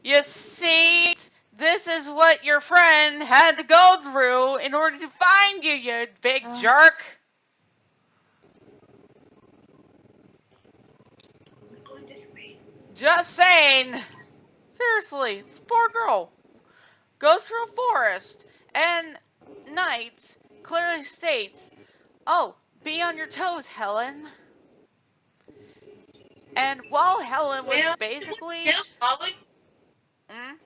You see, this is what your friend had to go through in order to find you, you big jerk. Just saying. Seriously, this poor girl goes through a forest, and NiGHTS clearly states, "Oh, be on your toes, Helen." And while Helen was basically... Hmm?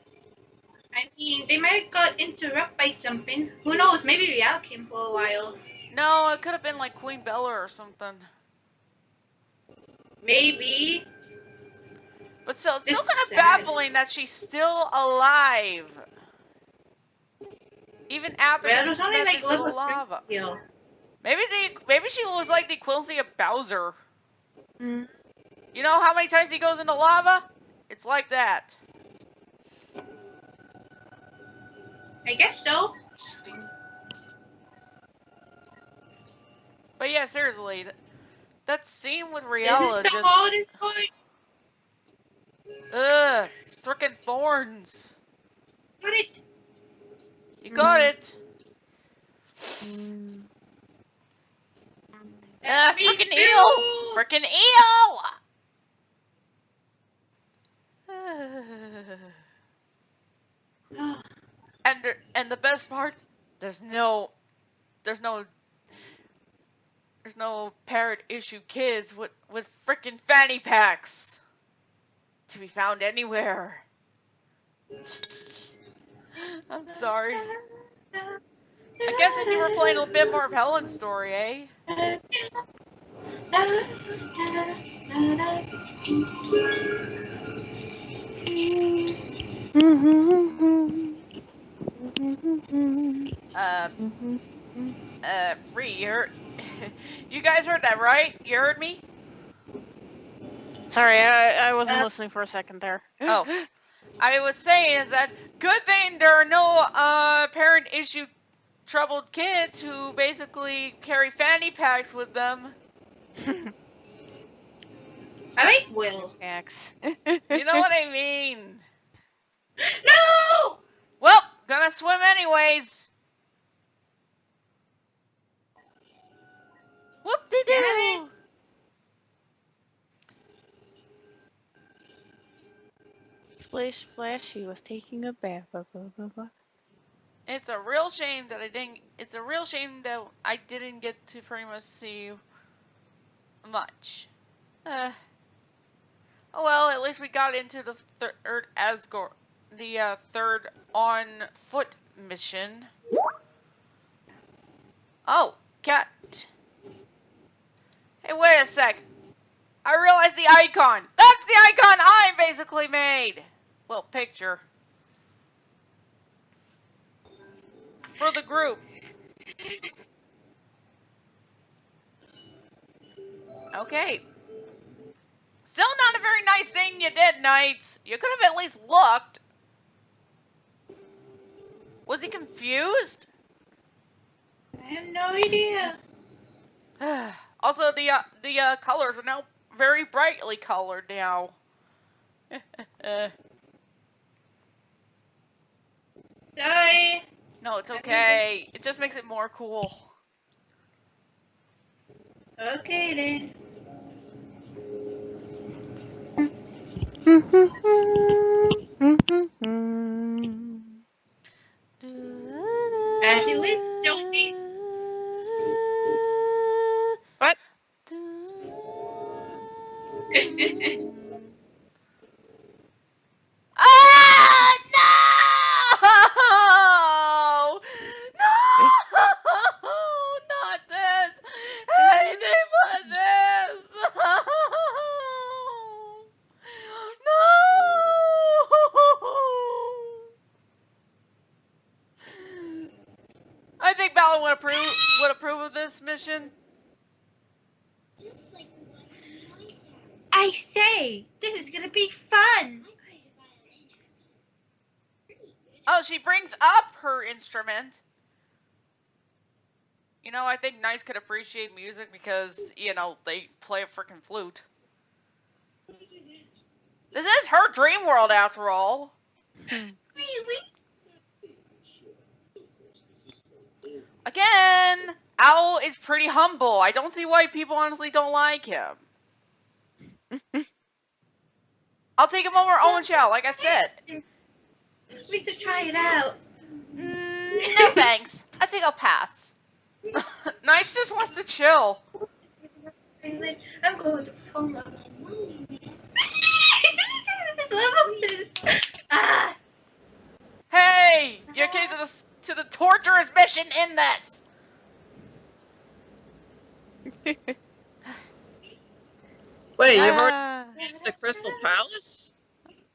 I mean, they might have got interrupted by something. Who knows? Maybe Rial came for a while. No, it could have been like Queen Bella or something. Maybe. But still, it's still kind of baffling that she's still alive. Even after being smeared into the lava. Maybe she was like the equivalency of Bowser. Mm. You know how many times he goes into lava? It's like that. I guess so. But yeah, seriously, that scene with Riella just... Ugh, frickin' thorns. Got it. You got it. Frickin' eel! Frickin' eel! And the best part, there's no parent issue kids with frickin' fanny packs to be found anywhere. I'm sorry. I guess if you were playing a bit more of Helen's story, eh? You guys heard that, right? You heard me? Sorry, I wasn't listening for a second there. Oh. I was saying is that good thing there are no parent issue troubled kids who basically carry fanny packs with them. I like Will. X. You know what I mean? No! Well, gonna swim anyways. Whoop-de-doo! Splish splash, she was taking a bath. It's a real shame that I didn't. It's a real shame that I didn't get to pretty much see much. Oh well, at least we got into the third Asgore, the third on foot mission. Oh, cat. Hey, wait a sec. I realized the icon. That's the icon I basically made. Well, picture. For the group. Okay. Still not a very nice thing you did, NiGHTS. You could have at least looked. Was he confused? I have no idea. Also, the colors are now very brightly colored now. Sorry. No, it's okay. It just makes it more cool. Okay then. As you wish, Jonesy. What? Ah, no! No! Not this! Anything but this! No! I think Balin would approve of this mission. I say, this is gonna be fun. Oh, she brings up her instrument. You know, I think NiGHTS could appreciate music because, you know, they play a freaking flute. This is her dream world after all. Really? Again, Owl is pretty humble. I don't see why people honestly don't like him. I'll take him over Owen Chow, like I said. We should try it out. No thanks. I think I'll pass. NiGHTS just wants to chill. I'm going to pull my I love this. Ah. Hey, you're getting to the torturous mission in this. Wait, you've already reached the Crystal Palace?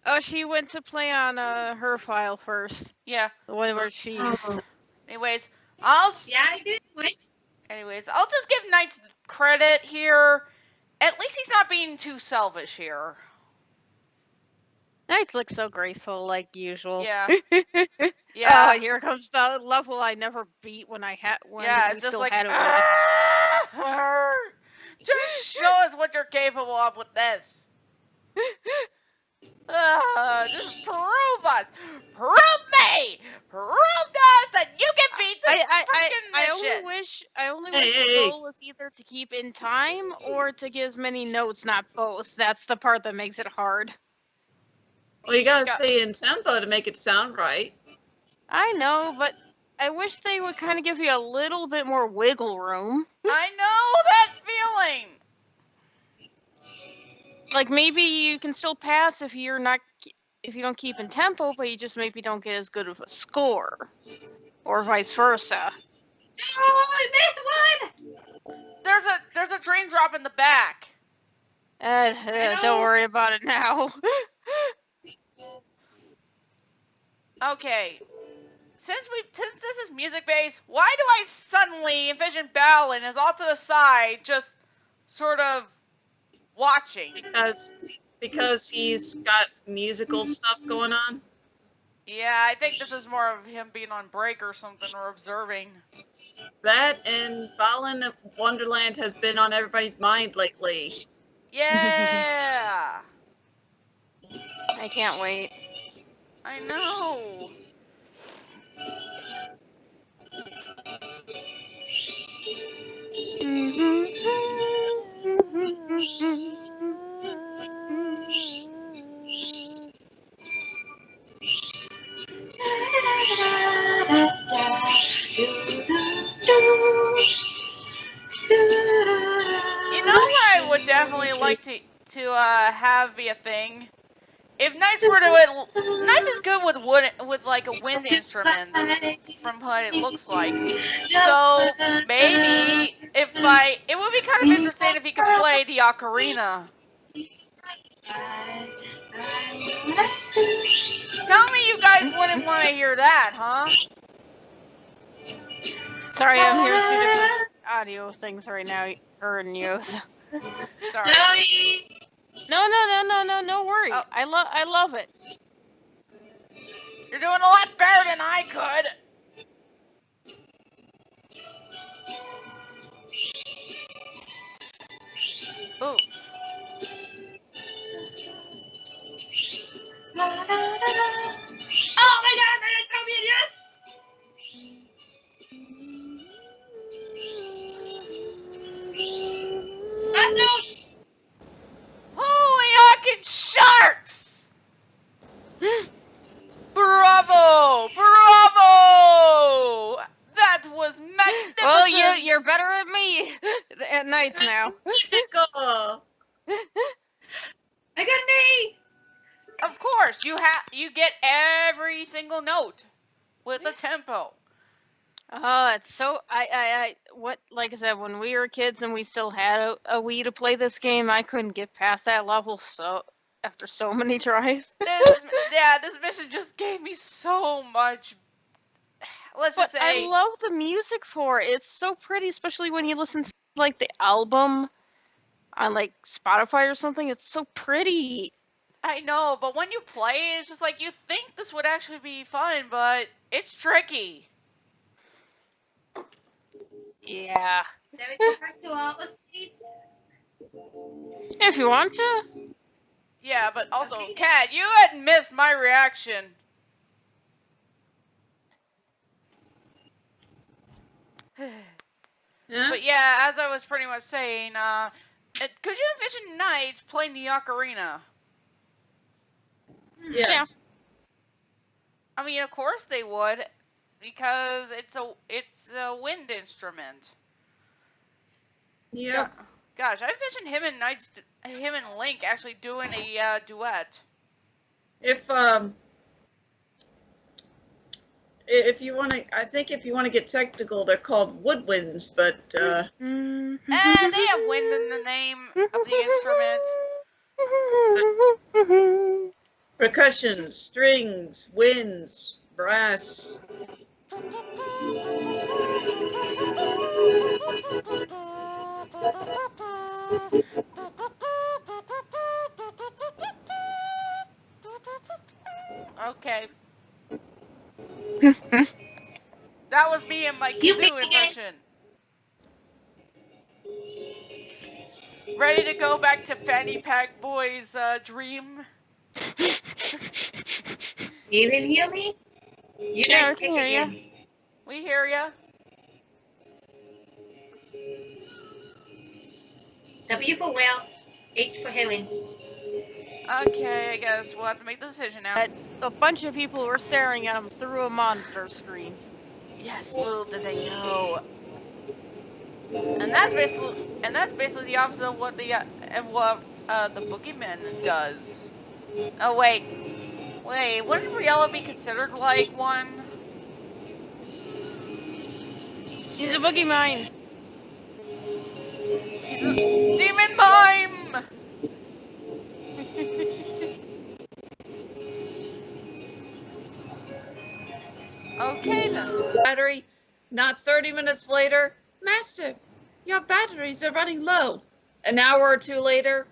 Oh, she went to play on her file first. Yeah. The one where she's. Anyways, Yeah, I did. Wait. I'll just give NiGHTS credit here. At least he's not being too selfish here. NiGHTS looks so graceful, like usual. Yeah. Oh, here comes the level I never beat when I had when yeah, we it's just still like, had it. just show us what you're capable of with this. Just prove us, prove me, prove to us that you can beat this freaking mission. I only wish the goal was either to keep in time or to get as many notes, not both. That's the part that makes it hard. Well, you gotta stay in tempo to make it sound right. I know, but I wish they would kind of give you a little bit more wiggle room. I know that feeling. Like maybe you can still pass if you don't keep in tempo, but you just maybe don't get as good of a score, or vice versa. Oh, I missed one. There's a drain drop in the back. Don't worry about it now. Okay. Since this is music based, why do I suddenly envision Balin as off to the side, just sort of watching? Because he's got musical stuff going on. Yeah, I think this is more of him being on break or something, or observing. That and Balin Wonderland has been on everybody's mind lately. Yeah. I can't wait. I know. You know what I would definitely like to have be a thing? If NiGHTS were to NiGHTS is good with like a wind instruments from what it looks like. So maybe it would be kind of interesting if he could play the ocarina. Tell me you guys wouldn't want to hear that, huh? Sorry, I'm hearing two different audio things right now. Sorry. No worry. Oh. I love it. You're doing a lot better than I could. Oof. Oh my god, I got me a yes! Last note! Holy hawking sharks! Bravo! Bravo! That was magnificent! Well, you're better at me at nights now. Musical! I got an A! Of course, you get every single note with the tempo. Oh, it's so like I said, when we were kids and we still had a Wii to play this game, I couldn't get past that level after so many tries. This mission just gave me so much. Let's just say I love the music for it. It's so pretty, especially when you listen to like the album on like Spotify or something. It's so pretty. I know, but when you play it, it's just like you think this would actually be fun, but it's tricky. Yeah. Shall we go back to all the streets? If you want to. Yeah, but also, Okay. Kat, you had missed my reaction. Yeah. But yeah, as I was pretty much saying, could you envision knights playing the ocarina? Yes. I mean, of course they would, because it's a wind instrument. Yep. Gosh, I envision him and Link actually doing a duet. If you want to, I think if you want to get technical, they're called woodwinds, but They have wind in the name of the instrument. percussion, strings, winds, brass. Okay. That was me and my You kazoo make it. impression. Ready to go back to Fanny Pack Boy's dream? You even hear me? You Yeah, I guys can take hear it ya. in. We hear ya. W for Will, H for Helen. Okay, I guess we'll have to make the decision now. A bunch of people were staring at him through a monitor screen. Yes, little did they know. And that's basically the opposite of what the boogeyman does. Oh wait, wouldn't Riella be considered like one? He's a boogie mine. He's a demon mime. Okay then. Battery. Not 30 minutes later, Master, your batteries are running low. An hour or two later,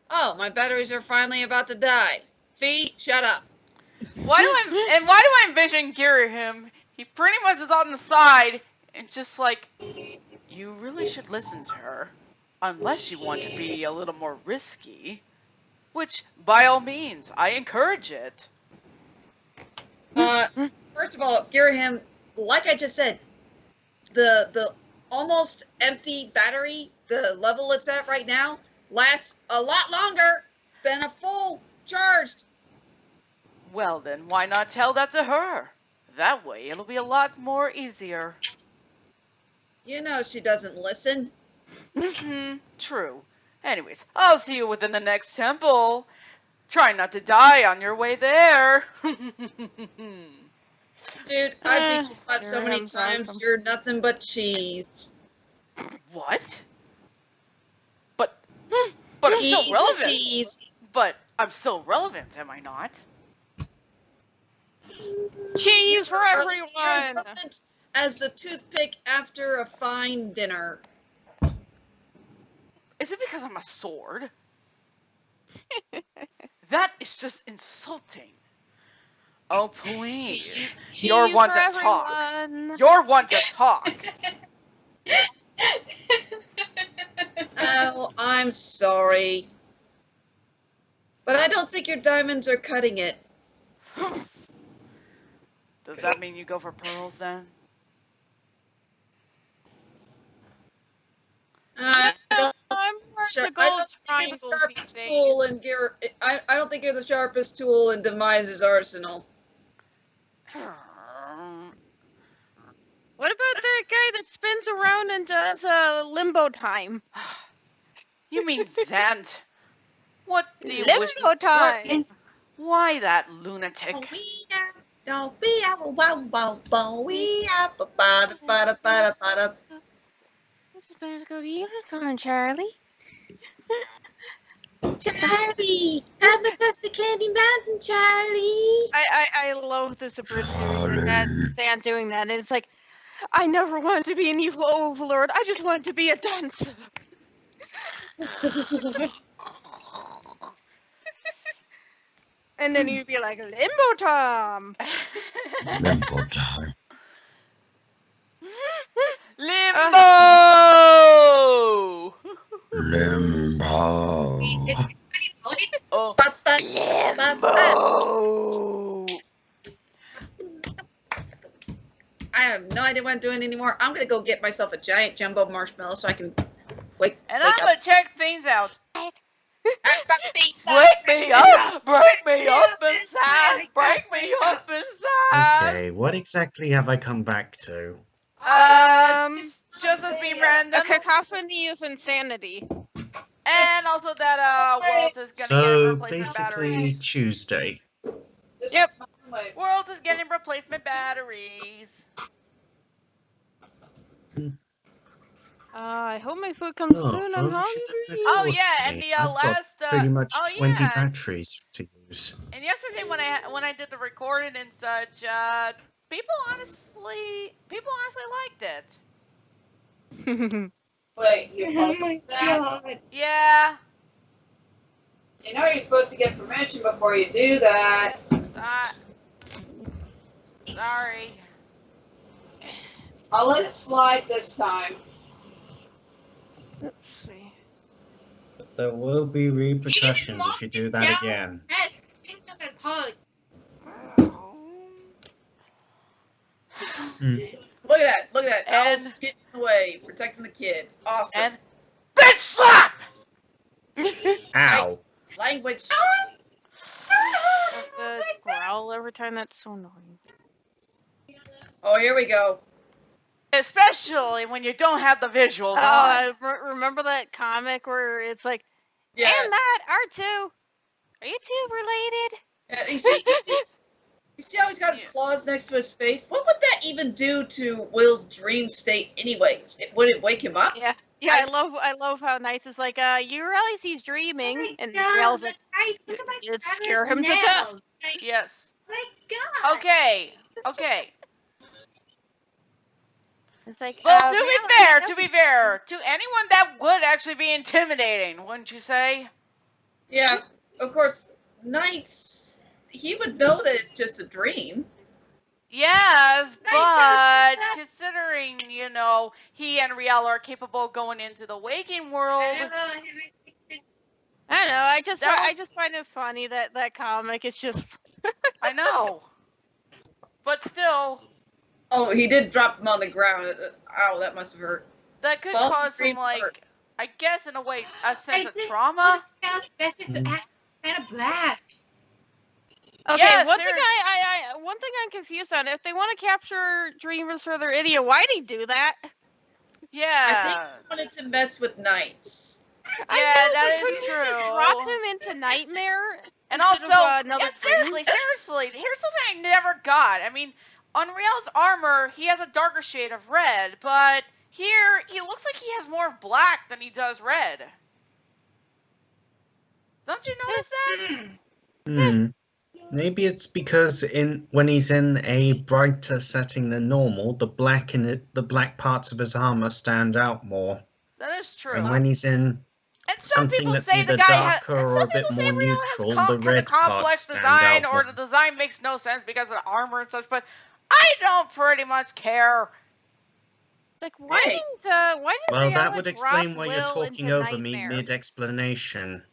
oh, my batteries are finally about to die. Fee, shut up. Why do I envision Girahim? He pretty much is on the side and just like, you really should listen to her, unless you want to be a little more risky. Which, by all means, I encourage it. First of all, Girahim, like I just said, the almost empty battery, the level it's at right now, lasts a lot longer than a full charged. Well then, why not tell that to her? That way it'll be a lot more easier. You know she doesn't listen. True. Anyways, I'll see you within the next temple. Try not to die on your way there. Dude, I beat you up so many Girahim's times, awesome. you're nothing but cheese. What? But I'm still Easy relevant. cheese. But I'm still relevant, am I not? Cheese for You're as everyone. relevant as the toothpick after a fine dinner. Is it because I'm a sword? That is just insulting. Oh, please. You're Cheese one for to talk. everyone. You're one to talk. Oh, I'm sorry. But I don't think your diamonds are cutting it. Does that mean you go for pearls then? I don't I'm more sure. to I gold don't think you're triangles the these sharpest days. tool in I don't think you're the sharpest tool in Demise's arsenal. What about the guy that spins around and does limbo time? You mean Zant? What do you wish? Limbo time. Why that lunatic? Don't be a wow, we are ba-da-ba-da-ba-da-ba-da. It's about to go to unicorn, Charlie. Charlie, come across the Candy Mountain, Charlie. I love this abridged series and that Stan doing that, and it's like, I never wanted to be an evil overlord. I just wanted to be a dancer. And then you'd be like, Limbo Tom. Limbo time. Limbo! Limbo. Is everybody voted? Oh. Ba, ba, ba, ba. Limbo. I have no idea what I'm doing anymore. I'm gonna go get myself a giant jumbo marshmallow so I can wake And wake I'm up. gonna check things out. Wake Break me up! Break me up inside! Break me up inside! Okay, what exactly have I come back to? Just as being random, A cacophony of insanity. and also that Walt is gonna get So replacement basically batteries. Tuesday. Yep. World is getting replacement batteries. I hope my food comes Oh, soon. I'm phone shouldn't hungry. Oh record yeah, and me. the I've got last pretty much oh 20 yeah, batteries to use. and yesterday when I did the recording and such, people honestly liked it. Wait, you Oh my god. Yeah. You know you're supposed to get permission before you do that. Sorry. I'll let it slide this time. Let's see. There will be repercussions if you do that down. again. Yes, think of that hug. Look at that! Look at that! And- Owl's getting in the way, protecting the kid. Awesome. And bitch slap. Ow. Language. Does the growl every time? That's so annoying. Oh, here we go. Especially when you don't have the visuals on. Oh, remember that comic where it's like, Yeah. and that R2. Are you two related? Yeah, you see how he's got his claws next to his face? What would that even do to Will's dream state anyways? Would it wake him up? Yeah. Yeah, I love how nice it's like, you realize he's dreaming, Oh my and god, yells like, guys, look at my "You'd brother's scare him to nails. death." Like, Yes. my god. Okay. It's like, Well, to really? be fair, to anyone that would actually be intimidating, wouldn't you say? Yeah. Of course, Knight's. He would know that it's just a dream. Yes, My but God. considering, he and Riel are capable of going into the waking world, I don't know, I I know. I That just find it funny that comic. It's just. I know. But still, Oh, he did drop him on the ground. Ow, that must have hurt. that could False cause some, dreams hurt. I guess in a way, a sense of just trauma. was expected to act kind of black. Okay, Yeah, one thing seriously. one thing I'm confused on. If they want to capture dreamers for their idiot, why'd he do that? Yeah. I think he wanted to mess with Knights. Yeah, I know, that but is couldn't you true. just drop him into nightmare? And instead also, of, another seriously, here's something I never got. I mean, on Riel's armor, he has a darker shade of red, but here, he looks like he has more of black than he does red. Don't you notice that? Maybe it's because when he's in a brighter setting than normal, the black parts of his armor stand out more. That is true. And when he's in And some something people that's say the either guy has. darker And or some a bit people say more Riel neutral, has the red a complex parts stand design, out or more. the design makes no sense because of the armor and such. But I don't pretty much care. It's like, why Hey. didn't Well, that Rihanna would drop explain why you're Will talking into over me Nightmare? mid-explanation.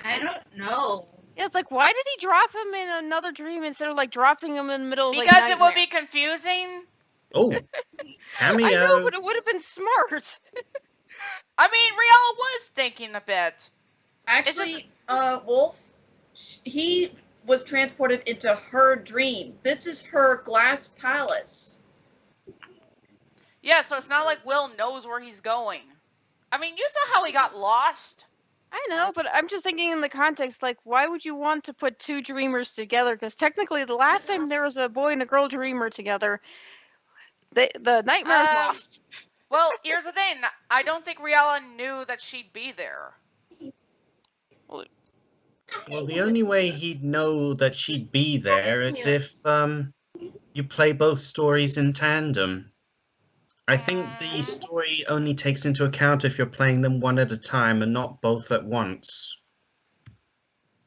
I don't know. Yeah, it's like, why did he drop him in another dream instead of dropping him in the middle of Because it would Nightmare? be confusing. Oh, cameo! I know, but it would have been smart. I mean, Riel was thinking a bit. Actually, Wolf, he was transported into her dream. This is her glass palace. Yeah, so it's not like Will knows where he's going. I mean, you saw how he got lost. I know, but I'm just thinking in the context, why would you want to put two dreamers together? Because technically, the last time there was a boy and a girl dreamer together, the nightmare is lost. Well, here's the thing. I don't think Riella knew that she'd be there. Well, the only way he'd know that she'd be there is if you play both stories in tandem. I think the story only takes into account if you're playing them one at a time and not both at once.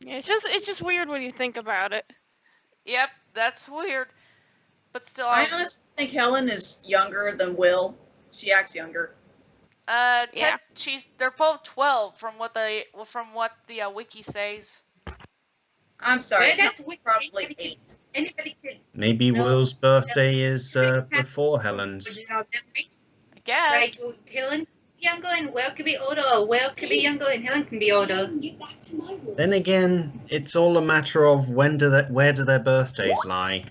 Yeah, it's just weird when you think about it. Yep, that's weird. But still, I honestly think Helen is younger than Will. She acts younger. Yeah. they're both 12 from what the wiki says. I'm sorry. Well, that's Helen's weird. probably 8. Anybody could, Maybe No. Will's birthday is before Helen's. you know, them race. I guess. Like Helen could be younger and Will could be older, or Will could be younger and Helen can be older. Then again, it's all a matter of where do their birthdays lie.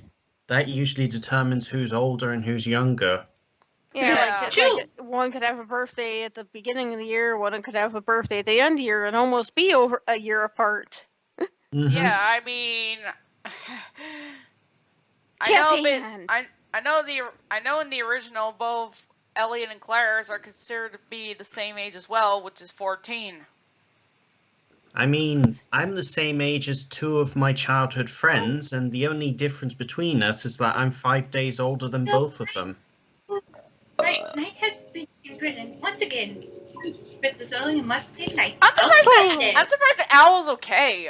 That usually determines who's older and who's younger. Yeah, Yeah. True. like one could have a birthday at the beginning of the year, one could have a birthday at the end of the year, and almost be over a year apart. Mhm. Yeah, I mean, I Jazz know, but hands. I know in the original both Elliot and Claire's are considered to be the same age as well, which is 14. I mean, I'm the same age as 2 of my childhood friends, and the only difference between us is that I'm 5 days older than both of them. Knight has been in prison once again. Mr. Sullivan must save Knight. I'm surprised the Owl's okay.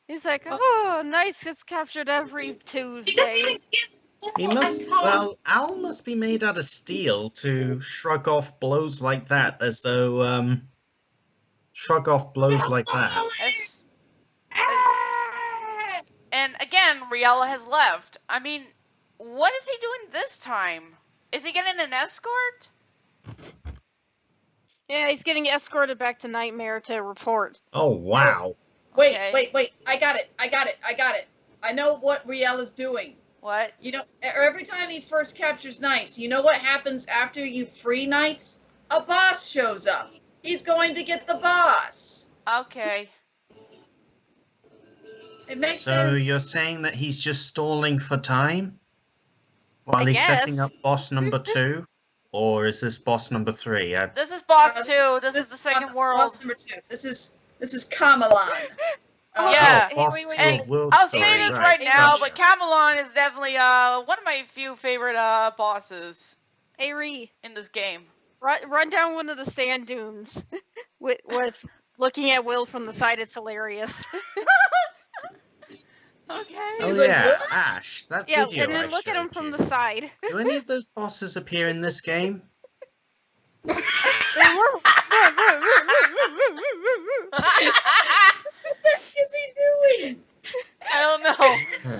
He's like, oh, Knights gets captured every He doesn't Tuesday. even give He must, well, Owl must be made out of steel to shrug off blows like that, as though, shrug off blows like that. And again, Riella has left. I mean, what is he doing this time? Is he getting an escort? Yeah, he's getting escorted back to Nightmare to report. Oh, wow. Wait, Okay. wait. I got it. I know what Riella's doing. What? You know, every time he first captures Knights, you know what happens after you free Knights? A boss shows up. He's going to get the boss. Okay. It makes So sense. you're saying that he's just stalling for time? While I he's setting guess. up boss number 2? Or is this boss number 3? This is boss Uh, 2. This is the second world. Boss number 2. This is Kamalan. Yeah. Oh, boss Hey, wait, 2 wait. of Will's I'll story, say this right, right now, gotcha. but Camelon is definitely one of my few favorite bosses Hey, Ree, in this game. run down one of the sand dunes with looking at Will from the side. It's hilarious. Okay. Oh He's like, yeah, "What?" Ash, that Yeah, video and then I look at him showed from you. the side. Do any of those bosses appear in this game? What the heck is he doing? I don't know.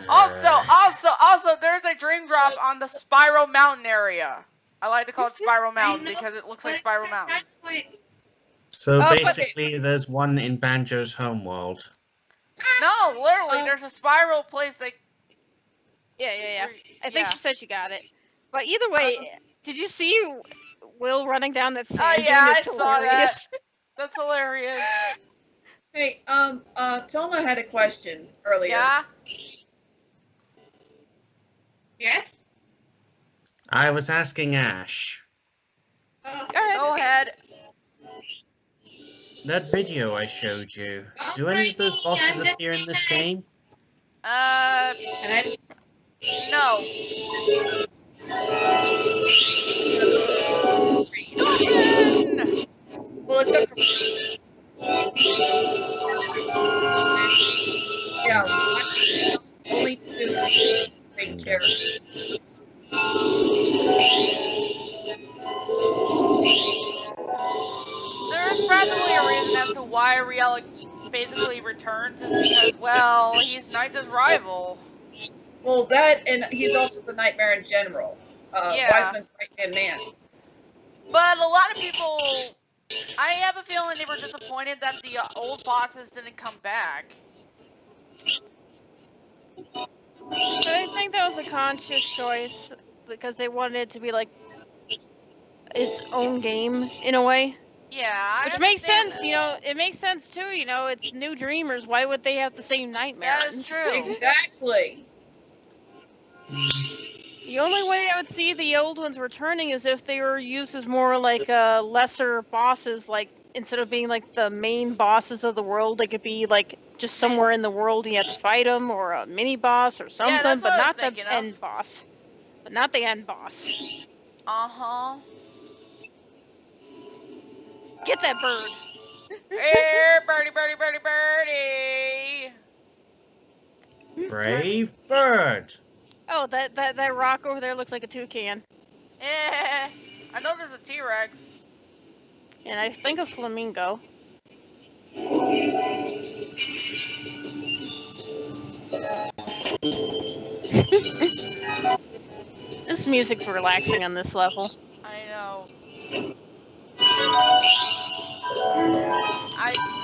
Also, there's a dream drop on the Spiral Mountain area. I like to call it Spiral Mountain know, because it looks but like Spiral Mountain. So Oh, but- basically, there's one in Banjo's homeworld. No, literally, Oh. there's a spiral place that. Yeah. I think Yeah. she said she got it. But either way, did you see Will running down that sand Oh dune? yeah, I It's saw hilarious. that. That's hilarious. Hey, Toma had a question earlier. Yeah. Yes? I was asking Ash. Go ahead. Go ahead. That video I showed you, do any of those bosses appear in this game? And No. Dolphin! Well, except for yeah, only 2 main characters. There is probably a reason as to why Riella basically returns is because, well, he's Knight's rival. Well, that and he's also the Nightmare in general. Yeah. Wiseman's right-hand man. But a lot of people, I have a feeling they were disappointed that the old bosses didn't come back. I think that was a conscious choice because they wanted it to be like its own game in a way. Yeah, I Which makes understand sense, that. you know. It makes sense too, you know. It's new dreamers. Why would they have the same nightmares? That is true. Exactly. The only way I would see the old ones returning is if they were used as more like lesser bosses, like instead of being like the main bosses of the world, they could be like just somewhere in the world you have to fight them, or a mini boss or something, that's what but I was not the thinking of. end boss. But not the end boss. Uh-huh. Get that bird. Hey, birdie, birdie, birdie, birdie. Brave bird! Oh, that rock over there looks like a toucan. Eh, I know there's a T-Rex. And I think a flamingo. This music's relaxing on this level. I know.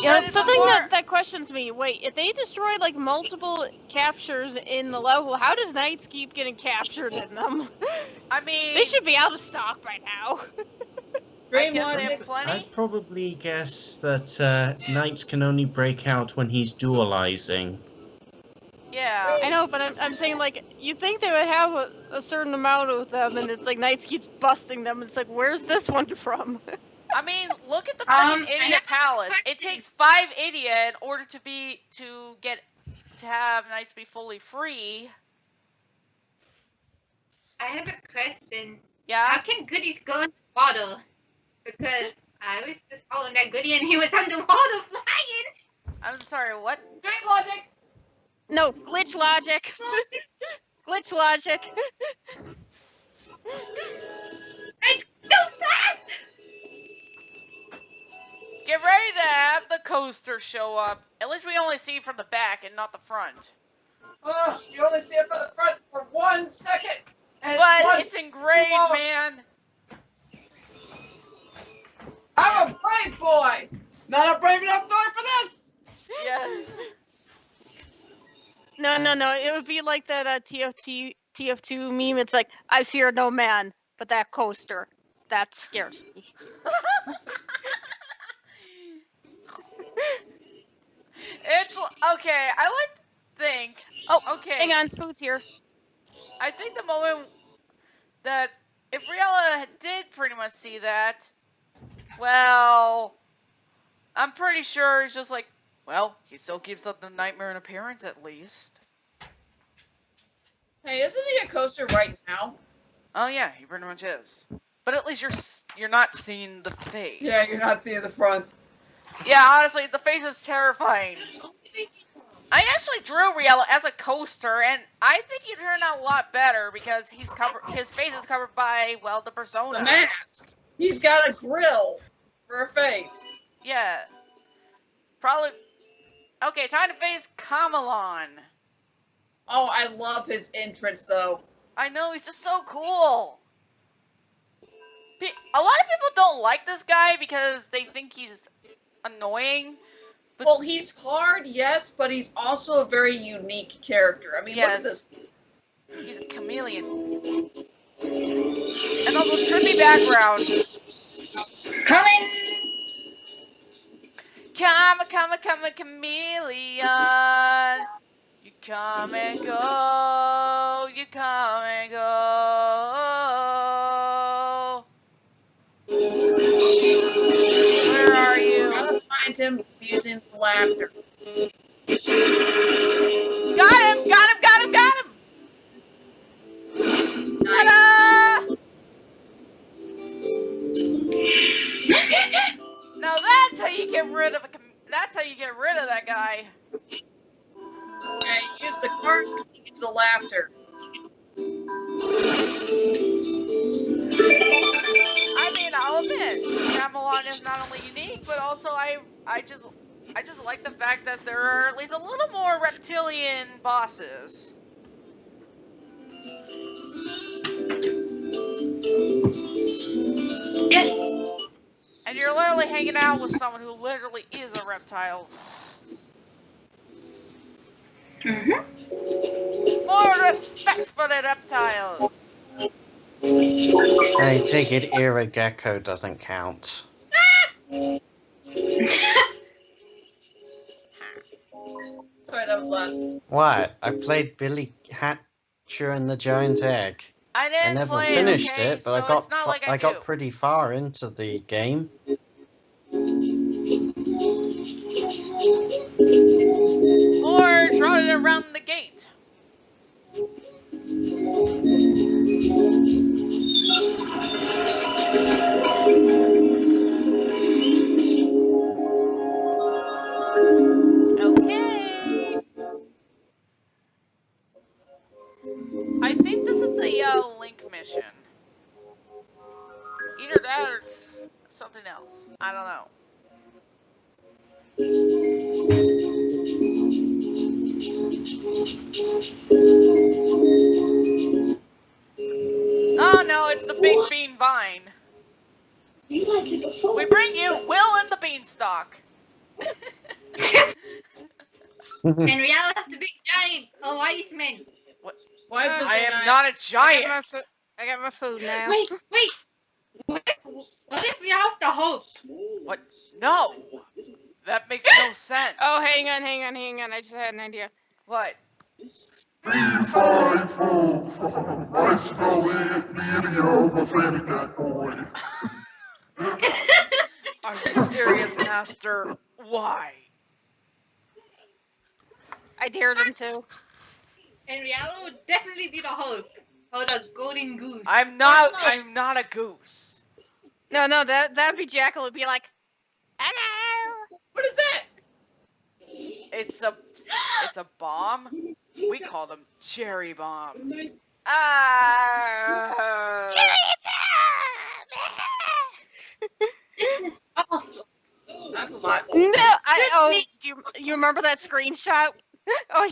You know, said it something before. that questions me. Wait, if they destroyed like multiple captures in the level, how does Knights keep getting captured in them? I mean, They should be out of stock by now. Dream guess they logic. have plenty. I'd probably guess that Knights can only break out when he's dualizing. Yeah. I know, but I'm saying like you'd think they would have a certain amount of them, and it's like Knights keeps busting them. It's like, where's this one from? I mean, look at the freaking I idiot know. palace. It takes 5 idiot in order to have Knights be fully free. I have a question. Yeah. How can goodies go in the water? Because I was just following that goodie and he was underwater flying. I'm sorry. What? Dream logic. No, glitch logic. Glitch logic. I do that. Get ready to have the coaster show up. At least we only see from the back and not the front. Oh, you only see it from the front for 1 second. And But it's engraved, Oh. man. I'm a brave boy. Not a brave enough boy for this. Yeah. No. It would be like that TF2 meme. It's like, I fear no man, but that coaster, that scares me. It's okay. I like to think. Oh, Okay. hang on, food's here. I think the moment that if Riella did pretty much see that, well, I'm pretty sure it's just like, well, he still gives up the nightmare in appearance at least. Hey, isn't he a coaster right now? Oh yeah, he pretty much is. But at least you're not seeing the face. Yeah, you're not seeing the front. Yeah, honestly, the face is terrifying. I actually drew Riella as a coaster, and I think he turned out a lot better because his face is covered by, well, the persona. The mask. He's got a grill for a face. Yeah. Probably. Okay, time to face Kamelon. Oh, I love his entrance though. I know, he's just so cool. A lot of people don't like this guy because they think he's annoying. But Well, he's hard, yes, but he's also a very unique character. I mean, look at Yes. this. he's a chameleon. And also trippy background. Coming. Come a chameleon. You come and go. You come and go. Where are you? Gotta find him using laughter. Got him! Ta-da! Now that's how you get rid of that guy. Okay, use the card, use the laughter. I mean, I'll admit, Camelot is not only unique, but also I just like the fact that there are at least a little more reptilian bosses. Yes. And you're literally hanging out with someone who literally is a reptile. More respect for the reptiles. I take it Era Gecko doesn't count. Sorry, that was loud. What? I played Billy Hatcher and the Giant Egg. I I didn't never play finished okay, it, but so I got it's not like I got do. pretty far into the game. Or trotted around the gate. Okay. I think this is the Link mission. Either that or it's something else. I don't know. big bean vine. We bring you Will and the Beanstalk. Henrietta's the big giant wise man. Why is Uh, the I am giant- not a I giant. got my food now. Wait. What if we have the hope? What? No. That makes no sense. Oh, hang on. I just had an idea. What? B5 home from bicycle video of a Fanny Cat boy. Are you serious, Master? Why? I dared him to. Henrietta would definitely be the hope. Or the golden goose. I'm not a goose. No, that'd be Jackal. Would be like, hello. What is that? It's a bomb. We call them cherry bombs. Ah! This is awful. That's a lot. No, do you remember that screenshot? Oh,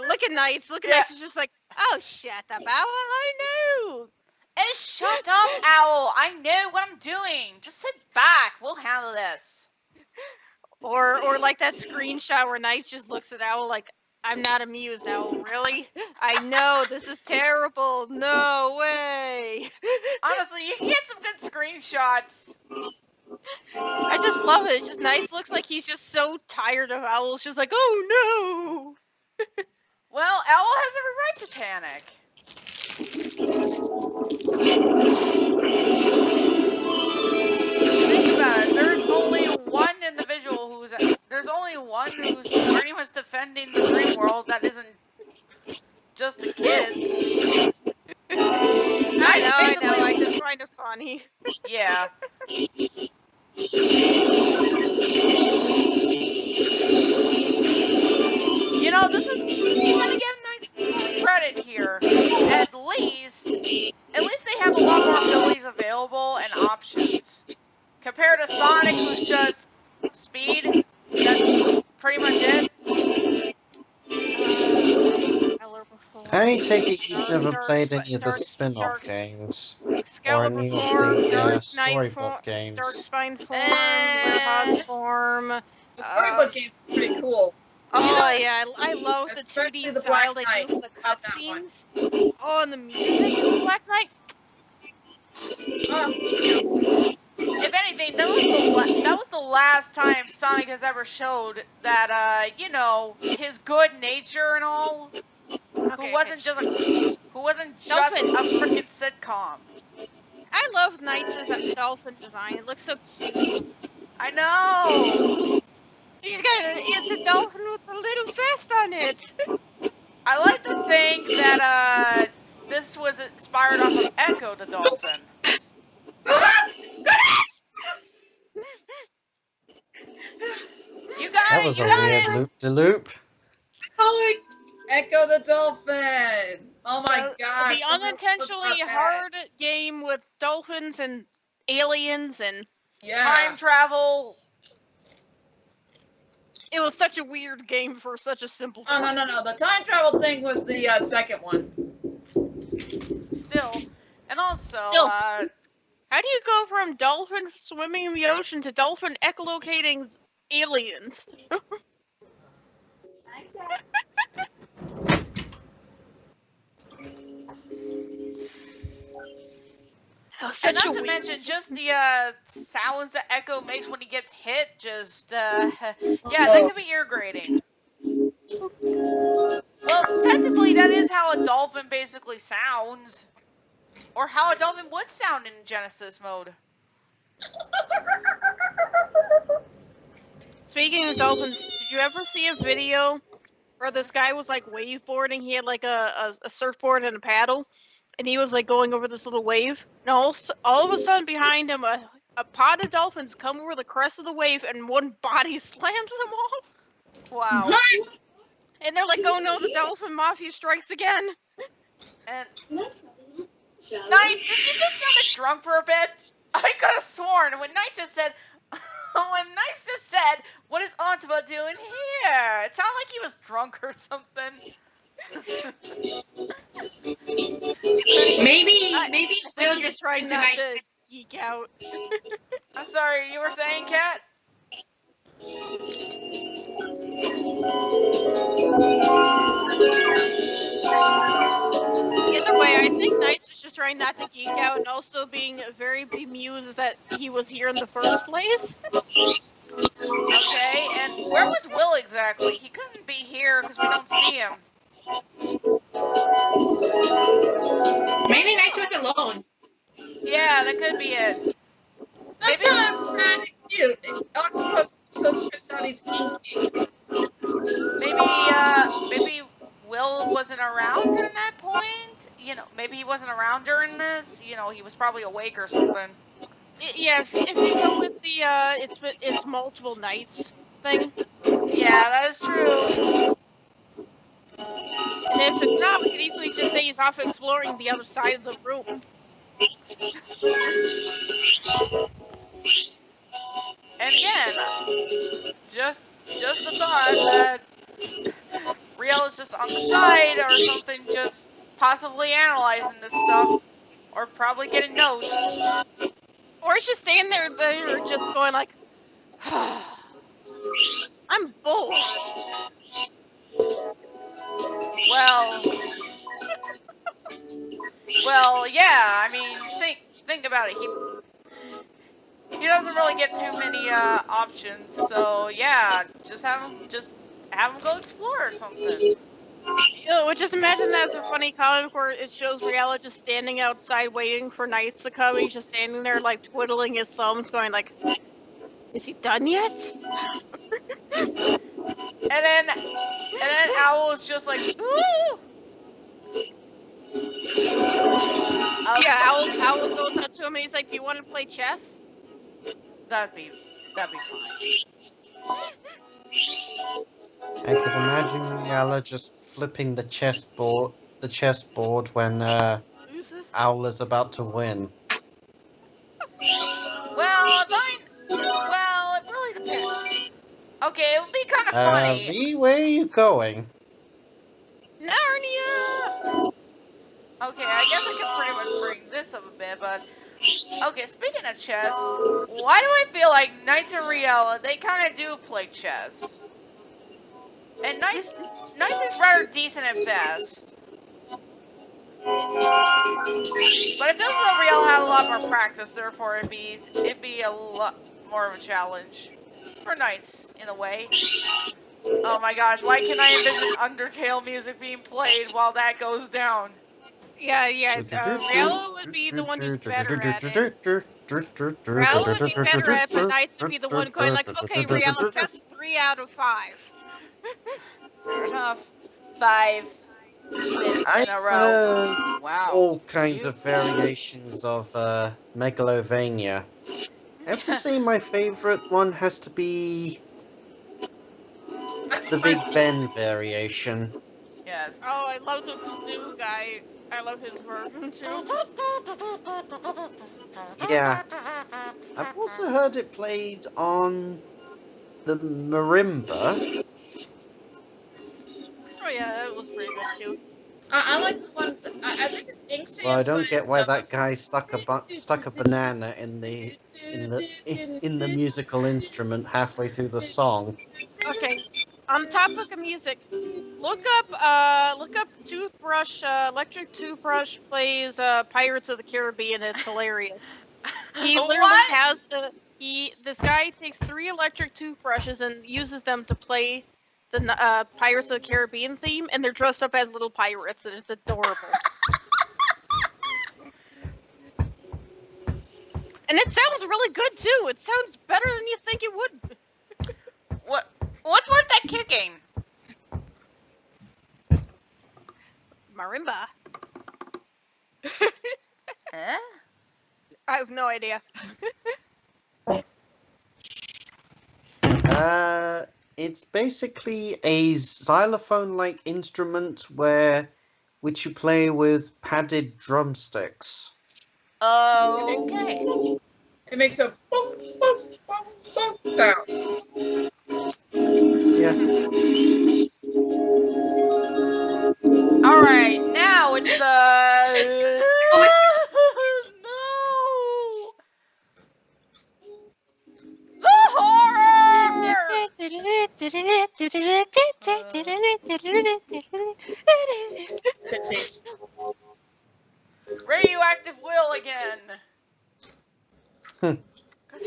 look at Knights. Look at Yeah. Knights. It's just like, oh, shut up, Owl. I knew. Hey, shut up, Owl. I know what I'm doing. Just sit back. We'll handle this. Or like that screenshot where Knights just looks at Owl like, I'm not amused, Owl. Really? I know this is terrible. No way. Honestly, you can get some good screenshots. I just love it. It's just Knights looks like he's just so tired of Owl. It's just like, oh no. Well, Owl has every right to panic. Think about it. There's only one who's pretty much defending the dream world that isn't just the kids. I know. I just find it funny. Yeah. You know, you gotta give Knights credit here. At least they have a lot more abilities available and options. Compared to Sonic, who's just speed, that's pretty much it. I take it you've never played any of the spin-off games or Excalibur any of form, the Dark Knight storybook form, games. Darkspine form, Red form. The storybook game's pretty cool. Oh yeah, I love the Especially 2D the style Black they do for the Knight. Love that one. cutscenes. Oh, and the music in Black Knight. If anything, that was the last time Sonic has ever showed that his good nature and all. Okay, Who wasn't just a freaking sitcom. I love Knights' dolphin design. It looks so cute. I know. It's a dolphin with a little vest on it. I like to think that this was inspired off of Echo the Dolphin. You got That it. was You a got weird it. loop-de-loop. Echo the Dolphin. Oh my gosh. The unintentionally hard game with dolphins and aliens and Yeah. Time travel. it was such a weird game for such a simple. Oh no. The time travel thing was the second one. Still, and also, How do you go from dolphin swimming in the ocean to dolphin echolocating aliens? and not to mention just the sounds that Echo makes when he gets hit. Just that could be ear grating. Well, technically, that is how a dolphin basically sounds, or how a dolphin would sound in Genesis mode. Speaking of dolphins, did you ever see a video where this guy was like waveboarding? He had like a surfboard and a paddle, and he was like going over this little wave. And all of a sudden, behind him, a pod of dolphins come over the crest of the wave, and one body slams them off. Wow. And they're like, "Oh no, the dolphin mafia strikes again." And Knights, did you just sound drunk for a bit? I could have sworn when Knights just said, "What is Antaba doing here?" It sounded like he was drunk or something. Maybe just trying not tonight. to geek out. I'm sorry, you were saying, Kat? Either way, I think Knights was just trying not to geek out and also being very bemused that he was here in the first place. Okay, and where was Will exactly? He couldn't be here because we don't see him. Maybe Knight was alone. Yeah, that could be it. That's Maybe- kind of sad and cute. Octopus so stressed out he's kinky. Maybe Will wasn't around during that point. You know, maybe he wasn't around during this. You know, he was probably awake or something. Yeah, if you go with the it's multiple nights thing, Yeah, that is true. and if it's not, we could easily just say he's off exploring the other side of the room. And again, just the thought that Riel is just on the side or something, just possibly analyzing this stuff, or probably getting notes. Or he's just standing there just going like, I'm bored. Well, yeah. I mean, think about it. He doesn't really get too many options, so yeah, just have him go explore or something. Just imagine that's a funny comic where it shows Riella just standing outside waiting for Knights to come. He's just standing there like twiddling his thumbs, going like, "Is he done yet?" And then Owl is just like, ooh. Yeah, Owl goes up to him and he's like, "Do you want to play chess?" That'd be fine. I could imagine Yala just flipping the chessboard when Loses. Owl is about to win. Well, it really depends. Okay, it would be kind of funny. V, where are you going? Narnia. Okay, I guess I could pretty much bring this up a bit, but okay. Speaking of chess, why do I feel like Knights and Riella, they kind of do play chess, and Knights is rather decent at best. But it feels as though Riella had a lot more practice, therefore it'd be a lot more of a challenge for Knights in a way. Oh my gosh, why can I envision Undertale music being played while that goes down? Yeah. Riella would be the one who's better at it. Riella would be better at it, but Knights would be the one going like, "Okay, Riella, press 3 out of 5." Fair enough. 5 wins in a row. Wow. All kinds of variations of Megalovania. I have to say my favorite one has to be the Big Ben variation. Yes. Oh, I love the Kazoo guy. I love his version too. Yeah. I've also heard it played on the marimba. Oh yeah, that was pretty good too. I like the one. I think it's Ink Sands. Well, I don't get why that guy stuck a banana in the musical instrument halfway through the song. Okay, on the topic of music, look up toothbrush. Electric Toothbrush plays Pirates of the Caribbean. It's hilarious. He literally What? has this guy takes 3 electric toothbrushes and uses them to play the Pirates of the Caribbean theme, and they're dressed up as little pirates, and it's adorable. And it sounds really good too. It sounds better than you think it would. What's with that kicking? Marimba. Huh? I have no idea. It's basically a xylophone-like instrument which you play with padded drumsticks. Okay. It makes a boom, boom, boom, boom sound. Yeah. All right, now it's the Nazis. Radioactive Will again. Because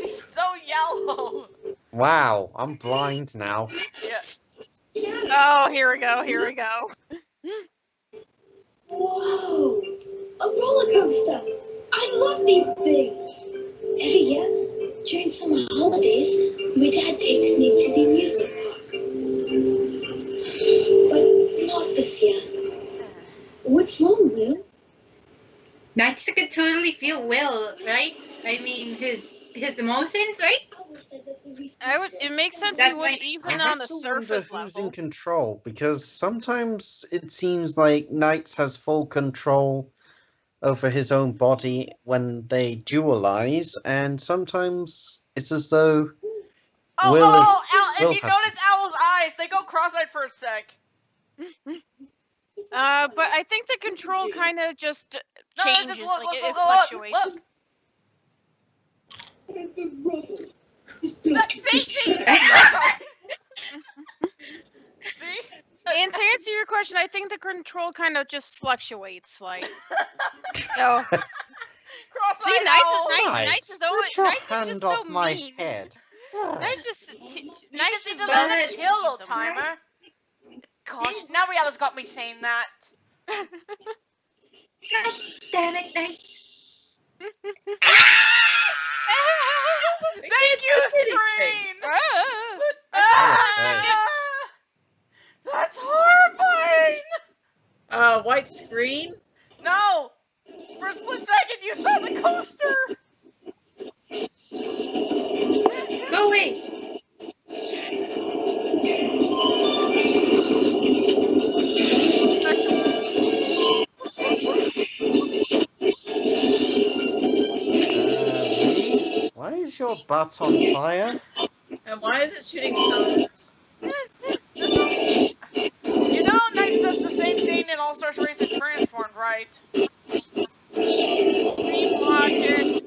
he's so yellow. Wow, I'm blind now. Yeah. Oh, here we go. Here we go. Whoa! A roller coaster! I love these things! Every year, during summer holidays, my dad takes me to the amusement park. But not this year. What's wrong, Will? Knights could totally feel Will, right? I mean, his emotions, right? It makes sense he That's would right. even I on have a to wonder surface who's level. in control, because sometimes it seems like Knights has full control over his own body when they dualize, and sometimes it's as though Will If Will you has notice Owl's eyes, they go cross-eyed for a sec. But I think the control kind of just No, changes. just look, like look, it look, fluctuates. look. See? See? And to answer your question, I think the control kind of just fluctuates. Like, no. See, Cross-eyed Knights owl. Knights is always Put your Knights is hand just off so my mean. head. Knights just He Knights just needs a is little bad. chill, old timer. Gosh, now Rihanna's got me saying that. Damn it, Knights. Thank you, screen! That's horrifying! White screen? No! For a split second, you saw the coaster! Go away. Lee, why is your butt on fire? And why is it shooting stones? You know, Nice does the same thing in All Stars Race and Transformed, right? Dream logic.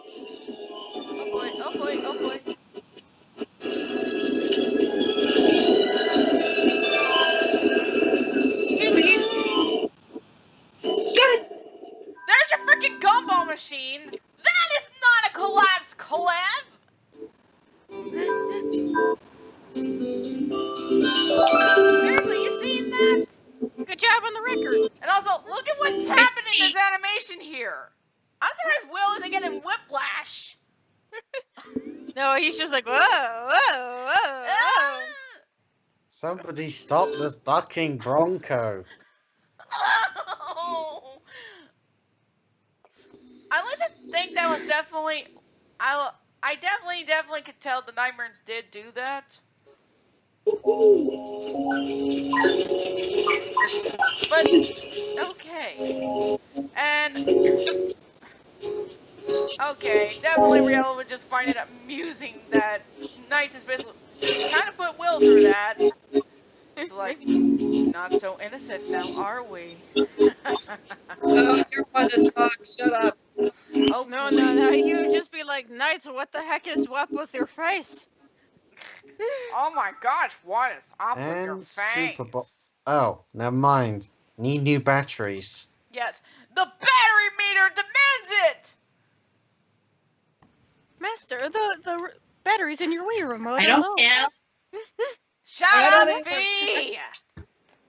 Oh boy, oh boy, oh boy. There's your freaking gumball machine! That is not a collapse collab! Seriously, you seen that? Good job on the record. And also, look at what's happening in this animation here. I'm surprised Will isn't getting whiplash. No, he's just like whoa, whoa, whoa, whoa. Somebody stop this bucking bronco. Oh. I like to think that was definitely. I definitely could tell the Nightmares did do that. But okay. And okay, definitely Riella would just find it amusing that Knights is basically just kind of put Will through that. It's like, not so innocent now, are we? Oh, you're one to talk. Shut up. Oh, No, please. no, you would just be like, Knights, what the heck is up with your face? Oh my gosh, what is up with your And Super Bowl. fangs? Oh, never mind. Need new batteries. Yes, the battery meter demands it! Master, the batteries in your Wii remote I are don't low. care. Shut I don't up, even- V!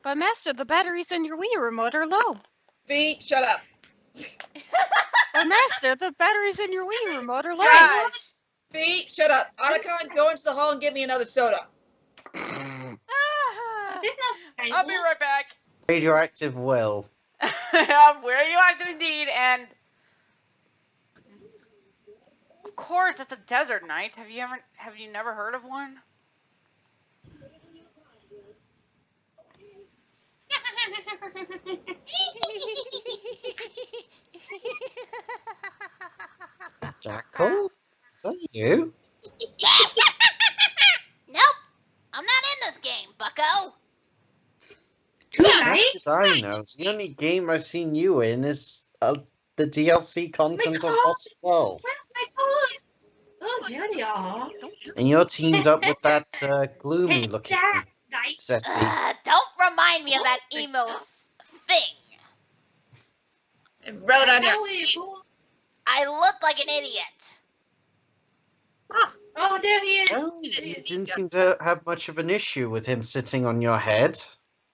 But Master, the batteries in your Wii remote are low. B, shut up. But Master, the batteries in your Wii remote are low. Gosh. B, shut up. Otacon, go into the hall and get me another soda. There's no I'll be right back. Radioactive Will. Where you active indeed, and of course it's a desert night. Have you never heard of one? Jackal? Is that you? as I know, the only game I've seen you in is the DLC content of Lost World. Where's my cards? Oh, here they are. And you're teamed up with that gloomy-looking That nice. Setty. Don't remind me of that emo thing. And wrote on your. I look like an idiot. Oh, there he is. Well, you didn't seem to have much of an issue with him sitting on your head.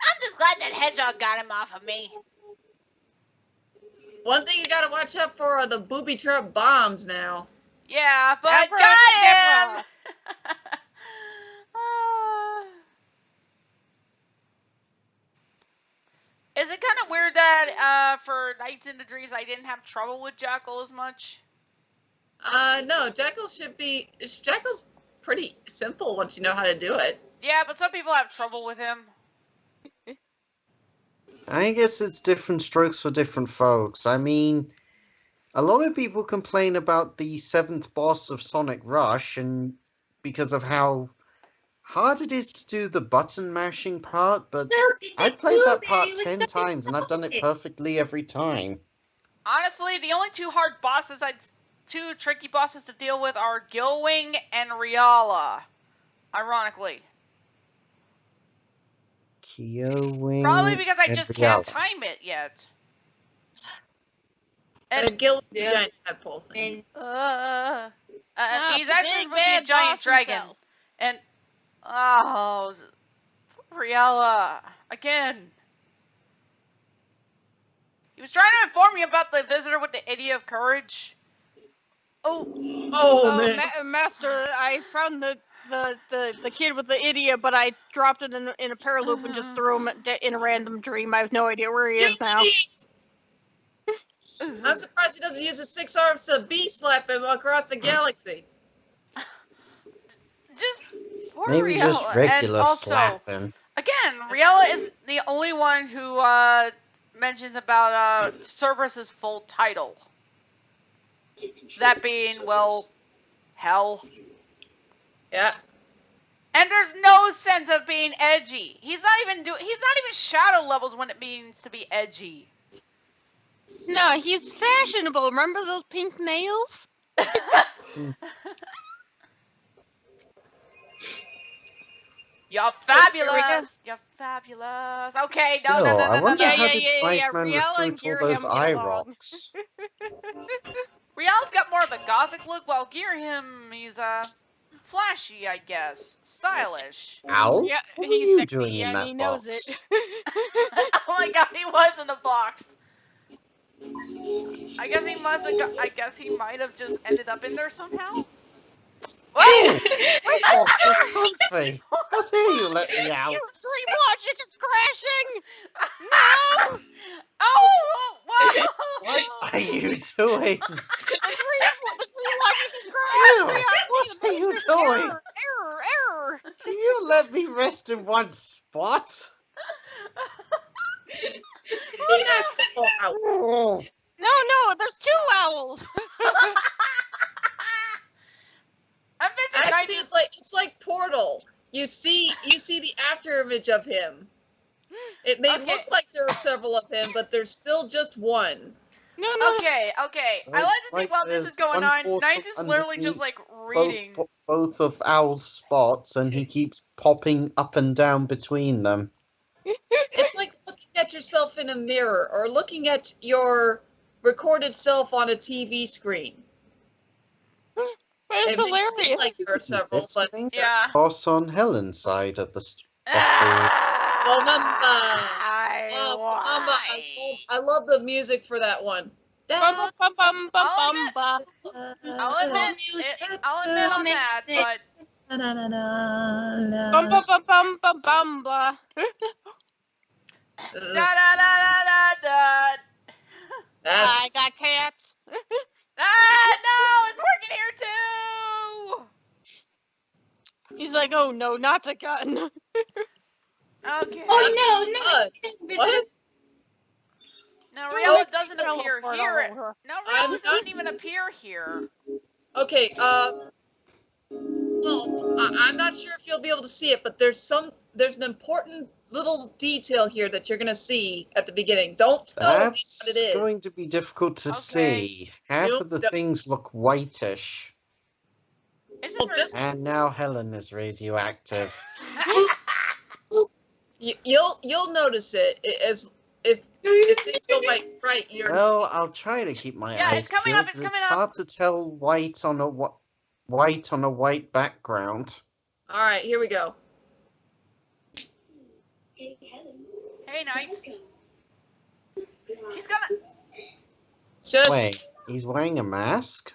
I'm just glad that hedgehog got him off of me. One thing you gotta watch out for are the booby trap bombs now. Yeah, but Abra got him! Is it kind of weird that for Nights into Dreams I didn't have trouble with Jackal as much? No, Jackal's pretty simple once you know how to do it. Yeah, but some people have trouble with him. I guess it's different strokes for different folks. I mean, a lot of people complain about the 7th boss of Sonic Rush, and because of how hard it is to do the button mashing part, but I've played that part 10 times and I've done it perfectly every time. Honestly, the only two tricky bosses to deal with are Gilwing and Riala. Ironically. Kyo-Wing Probably because I and just can't Riala. time it yet. And Gil the Yeah. giant tadpole thing. And He's the actually big supposed to be a bad giant boss dragon. himself. And, oh, Riala, again. He was trying to inform me about the visitor with the idiot of courage. Oh, Oh, man. Master, I found the kid with the idiot, but I dropped it in a paraloop and just threw him in a random dream. I have no idea where he is now. I'm surprised he doesn't use his 6 arms to slap him across the galaxy. just poor Maybe Riala. just regular And also, slapping. again, Riala is the only one who mentions about Cerberus's full title. That being, well, hell. Yeah. And there's no sense of being edgy. He's not even shadow levels when it means to be edgy. No, he's fashionable. Remember those pink nails? You're fabulous. You're fabulous. Okay, Still, no. I wonder Yeah, how yeah, did yeah, yeah, Spider-Man Riala and recruit all those Girahim get eye along. rocks? Rial's got more of the gothic look, while Girahim, he's flashy, I guess, stylish. Ow? Yeah, What were he's you sexy, doing in and that he knows box? it. Oh my god, he was in the box. I guess he might have just ended up in there somehow. What? My box is comfy. How dare you let me out? Your stream logic is crashing! No! Oh! Whoa! What are you doing? The stream logic is Ew, crashing! what are you doing? Error! Can you let me rest in one spot? He has to go out. Oh, No, there's 2 owls! I'm busy Actually, it's like Portal. You see the after image of him. It may Okay. look like there are several of him, but there's still just one. No. Okay. I like to think while this is going on, Knight is literally just like reading. both of Owl's spots, and he keeps popping up and down between them. It's like looking at yourself in a mirror or looking at your recorded self on a TV screen. But it's It may seem hilarious. like there are several, but Listening? Yeah. Boss on Helen's side of the I love the music for that one. Bum, bum, bum, bum, bum, bum. I'll admit on that, but Bum, bum, bum, bum, bum, bum, blah. da da da da da. I got cats. No, it's working here too. He's like, oh no, not the gun. Okay. Oh no. What? Now Riella doesn't appear Teleport here. all over. Now I'm Riella not- doesn't even appear here. Okay, well, I'm not sure if you'll be able to see it, but there's an important little detail here that you're gonna see at the beginning. Don't tell me That's what it is. going to be difficult to Okay. see. Half Nope, of the nope. things look whitish. Isn't Well, there? just And now Helen is radioactive. you'll notice it as if things go right. You're Well, I'll try to keep my Yeah, eyes it's coming peeled, up, it's but coming it's up. hard to tell white on a white background. all right. Here we go. Hey, Helen. Hey, Knights. He's gonna. Just Wait, he's wearing a mask?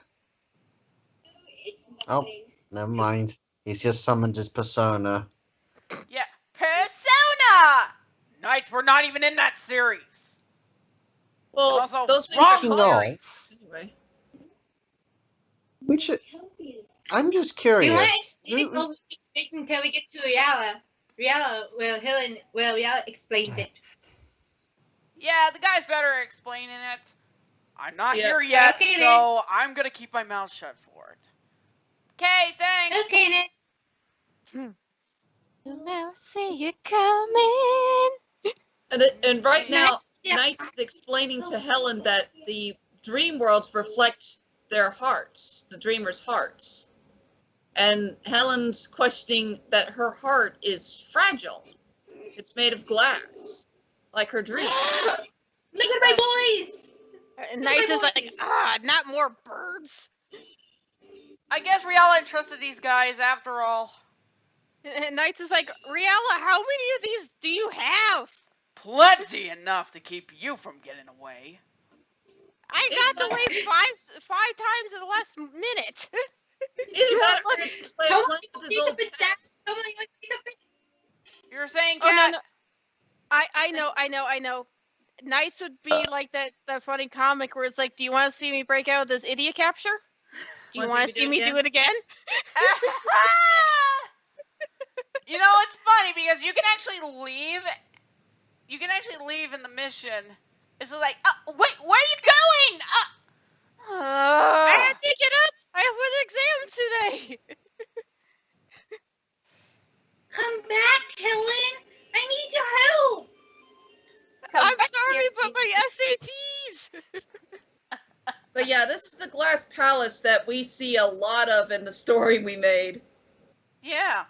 Oh, never mind. He's just summoned his persona. Yeah, Persona. Knights, we're not even in that series. well, Also, those things wrong are Speaking series. anyway. Which I'm just Do you want curious. to explain it or we wait until we get to Riala? Riala explains it. Yeah, the guy's better at explaining it. I'm not Yeah. here yet, Okay, so I'm gonna keep my mouth shut for it. Okay, thanks. Okay, then. You'll never see you coming. And right now, Yeah. Knight's explaining to Helen that the dream worlds reflect their hearts, the dreamers' hearts. And Helen's questioning that her heart is fragile. It's made of glass, like her dream. Look at my boys! And Knights is like, not more birds. I guess Riala entrusted these guys after all. And Knights is like, Riella, how many of these do you have? Plenty enough to keep you from getting away. I got away five times in the last minute. Either that or it's playing with his old You're saying, Oh, Cat? no. I know. Knights would be like that funny comic where it's like, do you want to see me break out of this idiot capture? Do you want to see me do it again? You know, it's funny because you can actually leave. You can actually leave in the mission. It's just like, wait, where are you going? I had to get up. I have an exam today. Come back, Helen! I need your help! I'm sorry, but my SATs. But yeah, this is the glass palace that we see a lot of in the story we made. Yeah.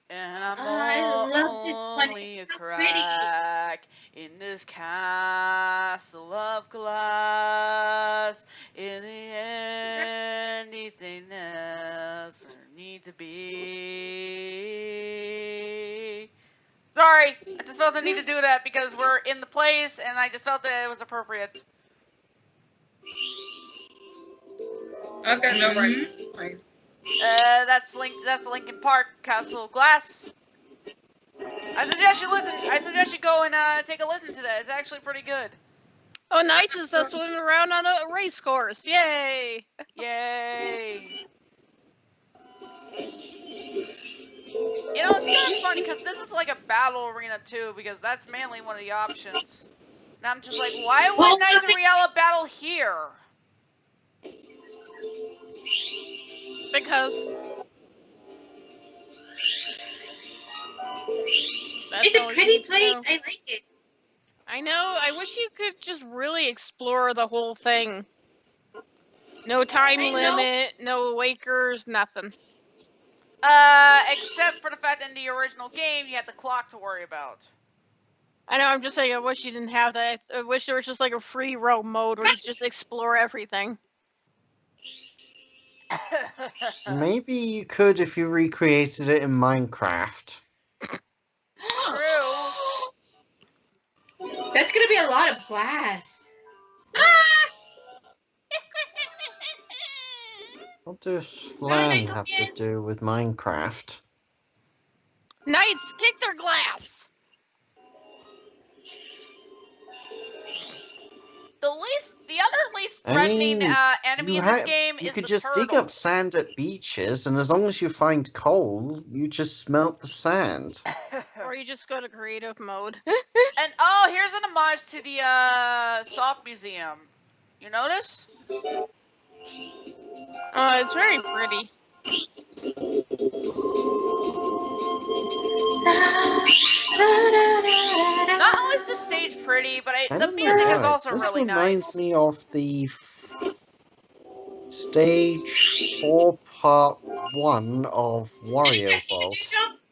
And I'm I love this one. only It's a so pretty. crack in this castle of glass. In the end, anything else need to be. Sorry, I just felt the need to do that because we're in the place, and I just felt that it was appropriate. I've got no right. That's Lincoln Park Castle of Glass. I suggest you go and take a listen to that. It's actually pretty good. Oh, Knights is swimming around on a race course. Yay! Yay! You know, it's kind of funny because this is like a battle arena too, because that's mainly one of the options. And I'm just like, why would Knights and Riella battle here? Because It's a pretty place. I like it. I know. I wish you could just really explore the whole thing. No time limit, no wakers, nothing. Except for the fact that in the original game, you had the clock to worry about. I know. I'm just saying. I wish you didn't have that. I wish there was just like a free roam mode where you just explore everything. Maybe you could if you recreated it in Minecraft. True. That's gonna be a lot of glass. What does Flan have to do with Minecraft? Knights, kick their glass. The other least threatening enemy in this game is the You could just dig turtle. up sand at beaches, and as long as you find coal, you just smelt the sand. Or you just go to creative mode. And oh, here's an homage to the Soft Museum. You notice? It's very pretty. this stage pretty, but I the don't know music is why. also This really reminds nice. me of the stage 4 part 1 of Wario Vault.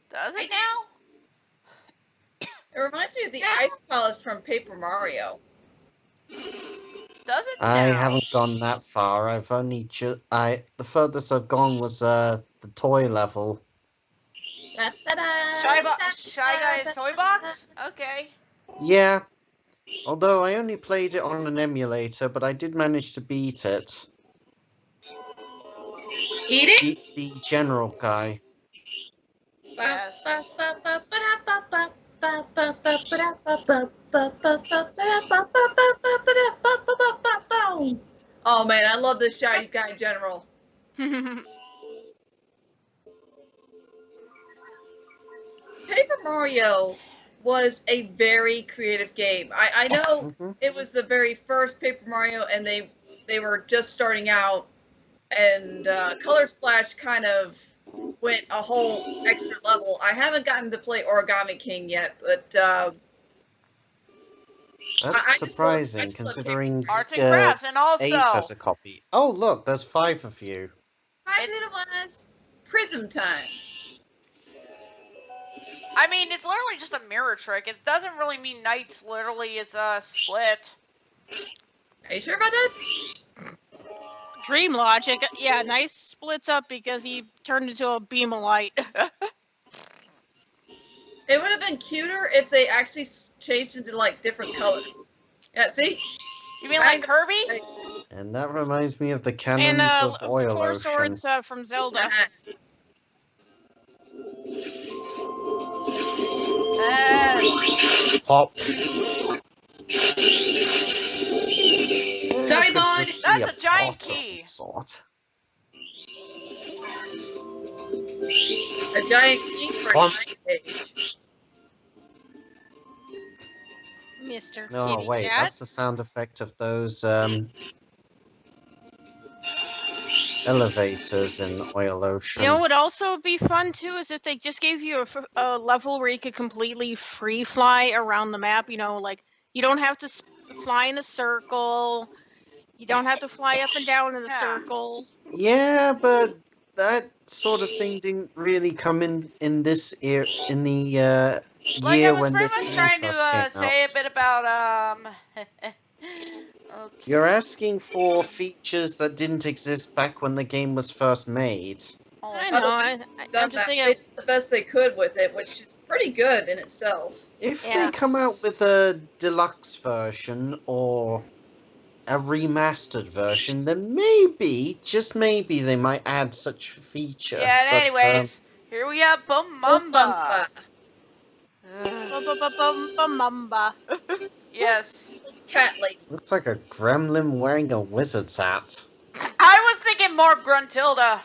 Does it now? It reminds me of the Ice Palace from Paper Mario. Does it I now? haven't gone that far. I've only the furthest I've gone was the toy level. Shy Guy's Toy Box? Okay. Yeah, although I only played it on an emulator, but I did manage to beat it. Eat it? Beat the general guy. Yes. Oh man, I love this Shy Guy General. Paper Mario was a very creative game. I know it was the very first Paper Mario, and they were just starting out, and Color Splash kind of went a whole extra level. I haven't gotten to play Origami King yet, but That's surprising, considering Arts and Crafts, and Ace has also a copy. Oh, look, there's 5 of you. Five little ones. Prism time. I mean, it's literally just a mirror trick. It doesn't really mean Knights literally is split. Are you sure about that? Dream logic. Yeah, nice splits up because he turned into a beam of light. It would have been cuter if they actually changed into like different colors. Yeah, see? You mean like Kirby? And that reminds me of the cannons and of Oil 4 Ocean. swords from Zelda. Pop. Sorry, bud. That's a giant key. Sort. A giant key for a giant cage. Mr. No, Kitty wait, Cat. that's the sound effect of those elevators in Oil Ocean. You know what would also be fun too is if they just gave you a level where you could completely free fly around the map. You know, like you don't have to fly in a circle. You don't have to fly up and down in a circle. Yeah, but that sort of thing didn't really come in this year in the Like year I was when pretty this much game trying first to came say out. a bit about okay. You're asking for features that didn't exist back when the game was first made. I know. I'm just They thinking. did the best they could with it, which is pretty good in itself. If they come out with a deluxe version or a remastered version, then maybe, just maybe, they might add such a feature. Yeah, and but, anyways, here we have Bumamba. Bumamba. Yes. Cat lady. Looks like a gremlin wearing a wizard's hat. I was thinking more Gruntilda.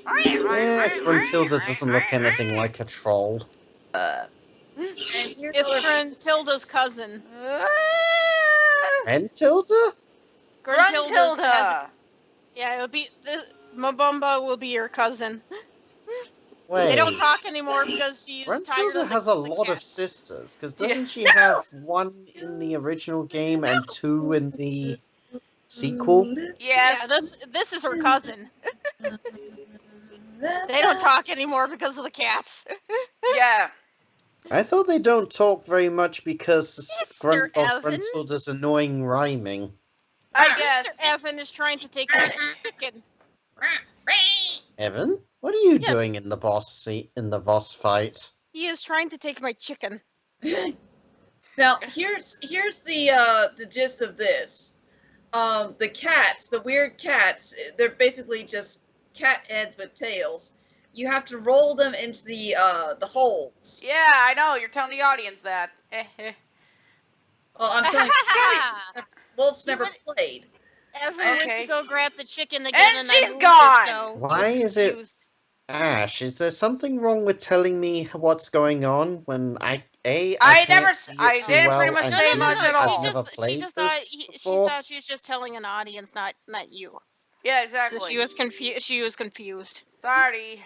Gruntilda doesn't look anything like a troll. It's Gruntilda's cousin. Gruntilda? Gruntilda. Yeah, it'll be Mabumba will be your cousin. Wait. They don't talk anymore because she's tired Gruntilda of has a lot of sisters, because doesn't she have one in the original game and 2 in the sequel? Yes. Yeah, this is her cousin. They don't talk anymore because of the cats. Yeah. I thought they don't talk very much because of Evan. Gruntilda's annoying rhyming. I guess. Mr. Evan is trying to take my chicken. Evan, what are you doing in the boss fight? He is trying to take my chicken. Now here's the gist of this. The cats, the weird cats, they're basically just cat heads with tails. You have to roll them into the holes. Yeah, I know. You're telling the audience that. Well, I'm telling you, Wolf's never played. Evan went to go grab the chicken again, And I she's moved gone! It, so Why is it... Ash, is there something wrong with telling me what's going on when I didn't pretty much say much at all. She thought she was just telling an audience, not you. Yeah, exactly. So she was confused. She was confused. Sorry.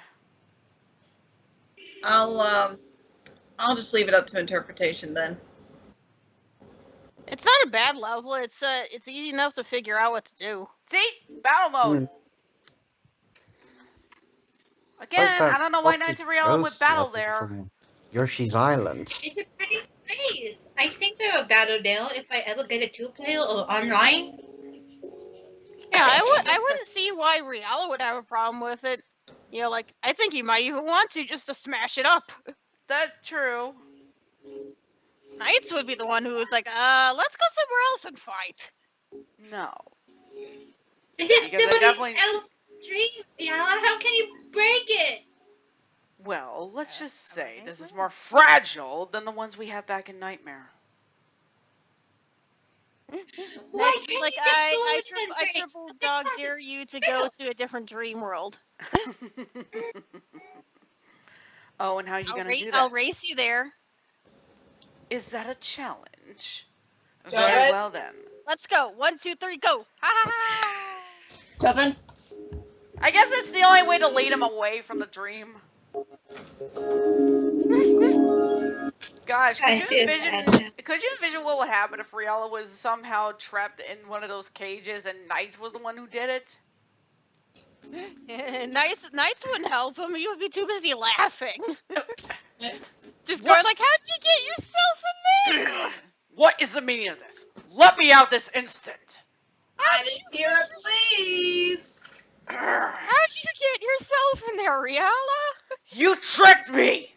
I'll I'll just leave it up to interpretation then. It's not a bad level. It's easy enough to figure out what to do. See? Battle mode. Hmm. Again, that I don't know why Toxic Knights of Reality would Ghost battle level there. from Yoshi's Island. It's a pretty place. I think they're a battle now if I ever get a 2-player or online. Yeah, I wouldn't see why Riala would have a problem with it. You know, like I think he might even want to just to smash it up. That's true. Knights would be the one who was like, let's go somewhere else and fight. No. This is Because I somebody definitely- else's dream. Yeah, how can you break it? Well, let's just say everything's this is real. more fragile than the ones we have back in Nightmare. Why Next, can't like you just I go with triple Sunbreak? dog dare you to go to a different dream world. Oh, and how are you gonna do I'll that? race you there. Is that a challenge? Jump Very it. well then. Let's go. 1, 2, 3, go. Ha ha ha. Jumpin'. I guess it's the only way to lead him away from the dream. Gosh, could I you feel envision? bad. Could you envision what would happen if Riella was somehow trapped in one of those cages and Knights was the one who did it? Knights wouldn't help him. He would be too busy laughing. Just What? going like, how'd you get yourself in there? What is the meaning of this? Let me out this instant! I didn't hear it, please. How'd you get yourself in there, Riala? You tricked me!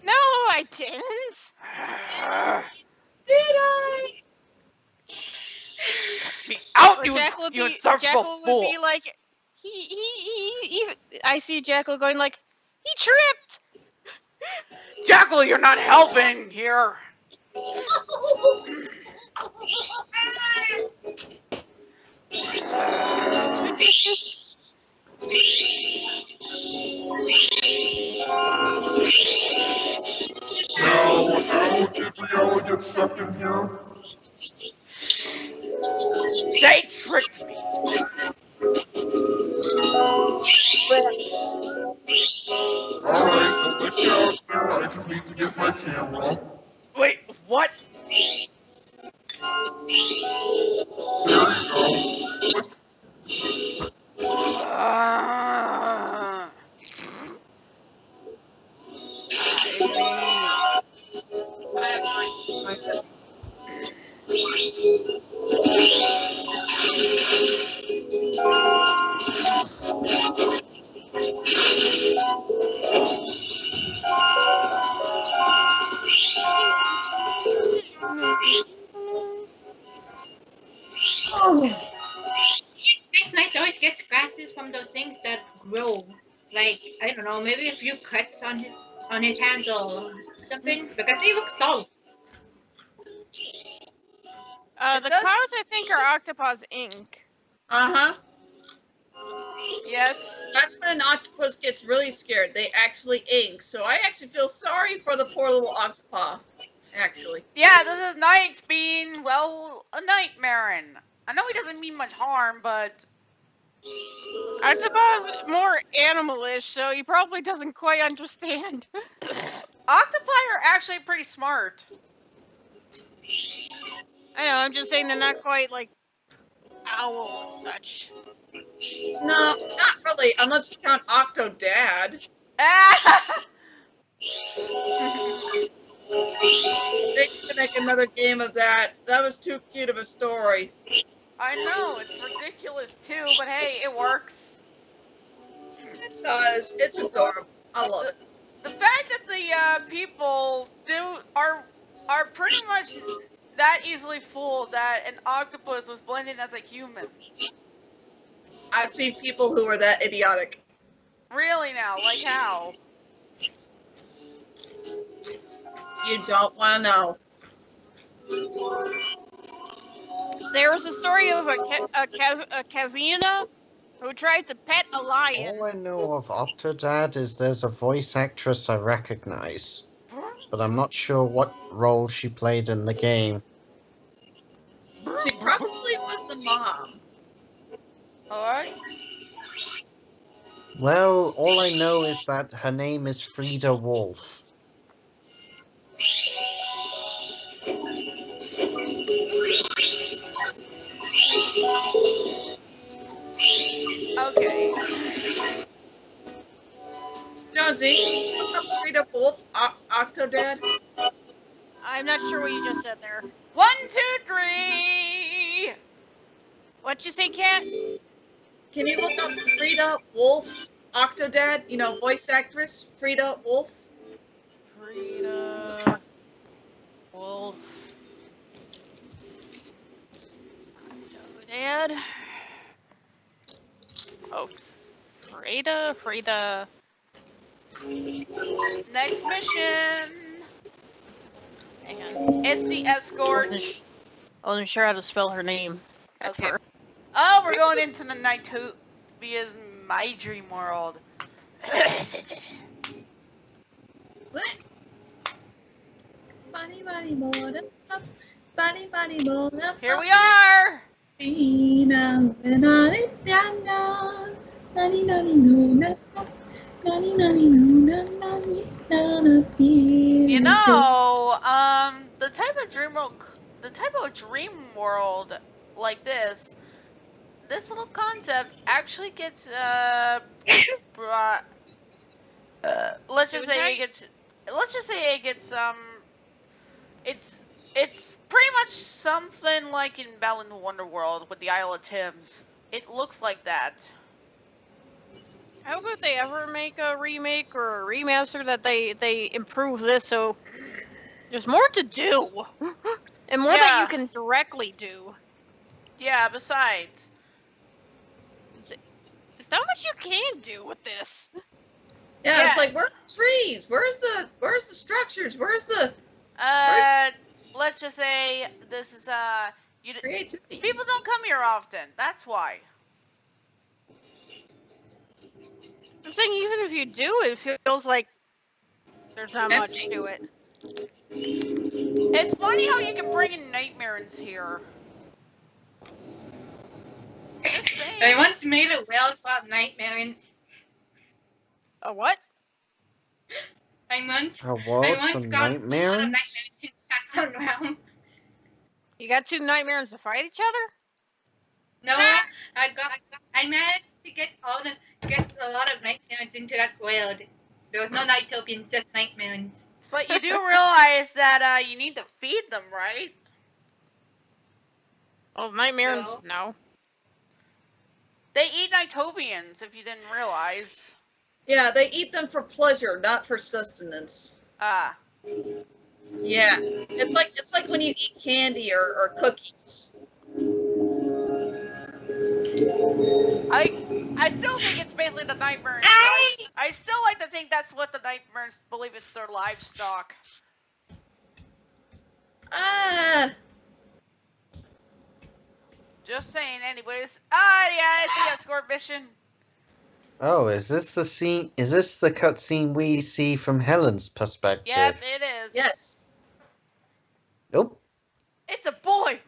No, I didn't. Did I? Be out, Or you Jackal would insufferable fool! be like, I see Jackal going like, he tripped. Jackal, you're not helping here! Now, how did Riella get stuck in here? They tricked me! Alright, I'll let you out there. I just need to get my camera. Wait, what? There you go. Knights always get scratches from those things that grow. Like, I don't know, maybe a few cuts on his hands or something. Because they look solid. The clouds, I think, are Octopus ink. Uh-huh. Yes. That's when an octopus gets really scared. They actually ink. So I actually feel sorry for the poor little octopi. Actually. Yeah, this is Knights being, well, a nightmare. I know he doesn't mean much harm, but Octopus is more animalish, so he probably doesn't quite understand. octopi are actually pretty smart. I know, I'm just saying they're not quite like owl and such. No, not really, unless you count Octodad. They need to make another game of that. That was too cute of a story. I know, it's ridiculous too, but hey, it works. It does. It's adorable. I love it. The fact that the people are pretty much that easily fooled that an octopus was blended as a human. I've seen people who are that idiotic. Really now, like how? You don't want to know. There was a story of a Kavina who tried to pet a lion. All I know of Octodad is there's a voice actress I recognize, but I'm not sure what role she played in the game. She probably was the mom. Alright. Well, all I know is that her name is Frida Wolf. Okay. Jonesy, look up Frida Wolf Octodad. I'm not sure what you just said there. 1, 2, 3. What'd you say, Cat? Can you look up Frida Wolf Octodad? You know, voice actress Frida Wolf. Frida Wolf. Dad. Oh, Frida. Next mission. Hang on. It's the escort. I wasn't sure how to spell her name. at Okay. first. Oh, we're going into the NiGHTS My Dream World. Bunny, bunny, more than up. Bunny, bunny, more than Here we are. You know, the type of dream world like this little concept actually gets brought. Let's just say it gets it's pretty much something like in Balan Wonderworld with the Isle of Thames. It looks like that. I hope if they ever make a remake or a remaster that they improve this so there's more to do. And more that you can directly do. Yeah, besides. There's not much you can do with this. Yeah, it's like, where's the trees? Where's the structures? Where's let's just say this is creativity. People don't come here often. That's why. I'm saying even if you do, it feels like there's not much to it. It's funny how you can bring in nightmares here. I once made a whale flop nightmares. A what? I once got nightmares? You got two nightmares to fight each other? No, I managed to get a lot of nightmares into that world. There was no Nightopians, just nightmares. But you do realize that you need to feed them, right? Oh, nightmares? No. They eat Nightopians, if you didn't realize. Yeah, they eat them for pleasure, not for sustenance. Ah. Yeah, it's like when you eat candy or cookies. I still think it's basically the nightmares. I still like to think that's what the nightmares believe it's their livestock. Just saying, anyways. Yeah, it's the escort mission. Oh, is this the scene? Is this the cutscene we see from Helen's perspective? Yep, it is. Yes. Nope. It's a boy.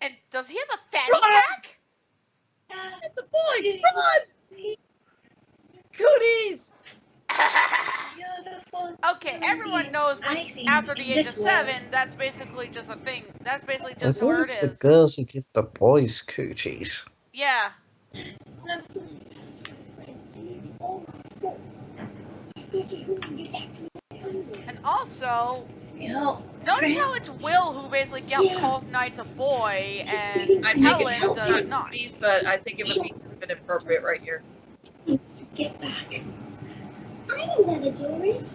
And does he have a fanny pack? It's a boy. Run! Cooties. Okay, everyone knows when after the age of 7, that's basically just a thing. That's basically just where it is. It's the girls who give the boys cooties. Yeah. And also, notice how it's Will who basically calls Knights a boy, and Helen does not. But I think it would be inappropriate right here. Get back. I know where the door is.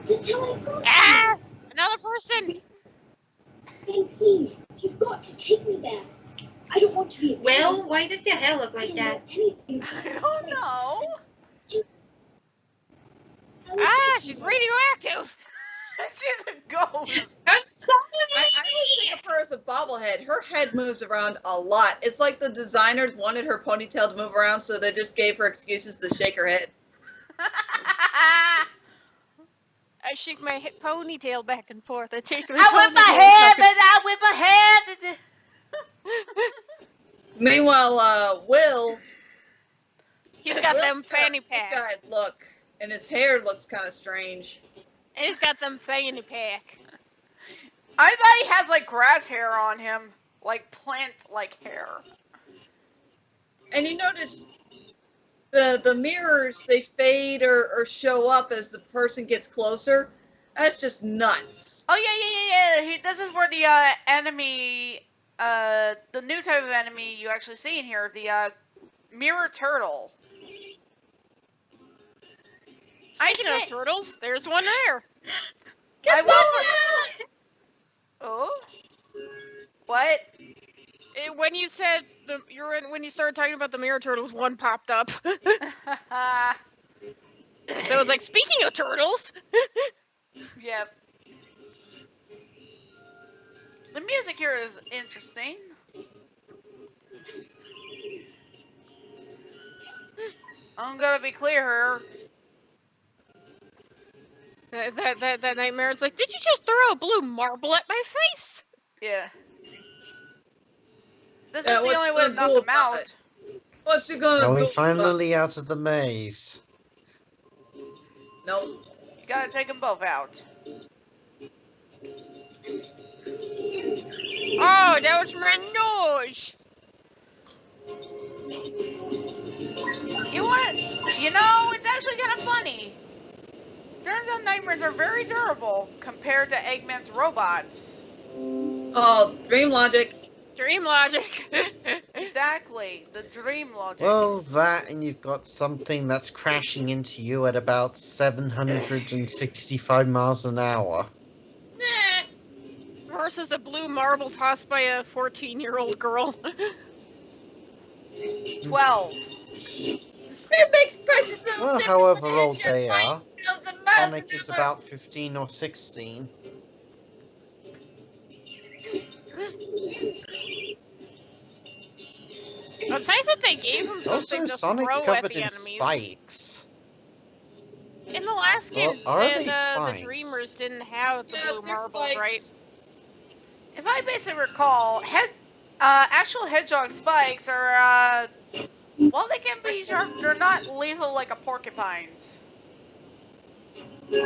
That's how I got Ah! Another person! Hey, please, you've got to take me there. I don't want to be. Well, why does your hair look like that? I don't know. She's radioactive! She's a ghost. I'm sorry. I always think of her as a bobblehead. Her head moves around a lot. It's like the designers wanted her ponytail to move around, so they just gave her excuses to shake her head. I shake my ponytail back and forth. I whip my head. Meanwhile, Will. He's got them fanny packs. Look, and his hair looks kind of strange. And he's got them fanny pack. I thought he has like grass hair on him, like plant-like hair. And you notice the mirrors, they fade or show up as the person gets closer. That's just nuts. Oh yeah. This is where the enemy, the new type of enemy you actually see in here, the mirror turtle. Speaking of turtles, there's one there. I went for... Oh? What? When you said when you started talking about the mirror turtles, one popped up. So it was like, speaking of turtles. Yep. The music here is interesting. I'm gonna be clear here. That nightmare. It's like, did you just throw a blue marble at my face? Yeah. This is the only way to knock them out. What's you gonna do? Are we finally out of the maze? Nope. You gotta take them both out. Oh, that was my nose. You know, it's actually kind of funny. Turns out nightmares are very durable compared to Eggman's robots. Oh, dream logic. Dream logic. Exactly, the dream logic. Well, that and you've got something that's crashing into you at about 765 miles an hour. Versus a blue marble tossed by a 14-year-old girl. 12. It makes precious little Well, difference however when old it's just they are. 9,000 miles Sonic an is hour. about 15 or 16. It's nice that they gave him something Also, to Sonic's throw at covered the in enemies. spikes. In the last game, Well, are they the spikes? Dreamers didn't have the blue they're marbles, spikes. right? If I basically recall, actual hedgehog spikes are, well, they can be sharp, they're not lethal like a porcupine's. Did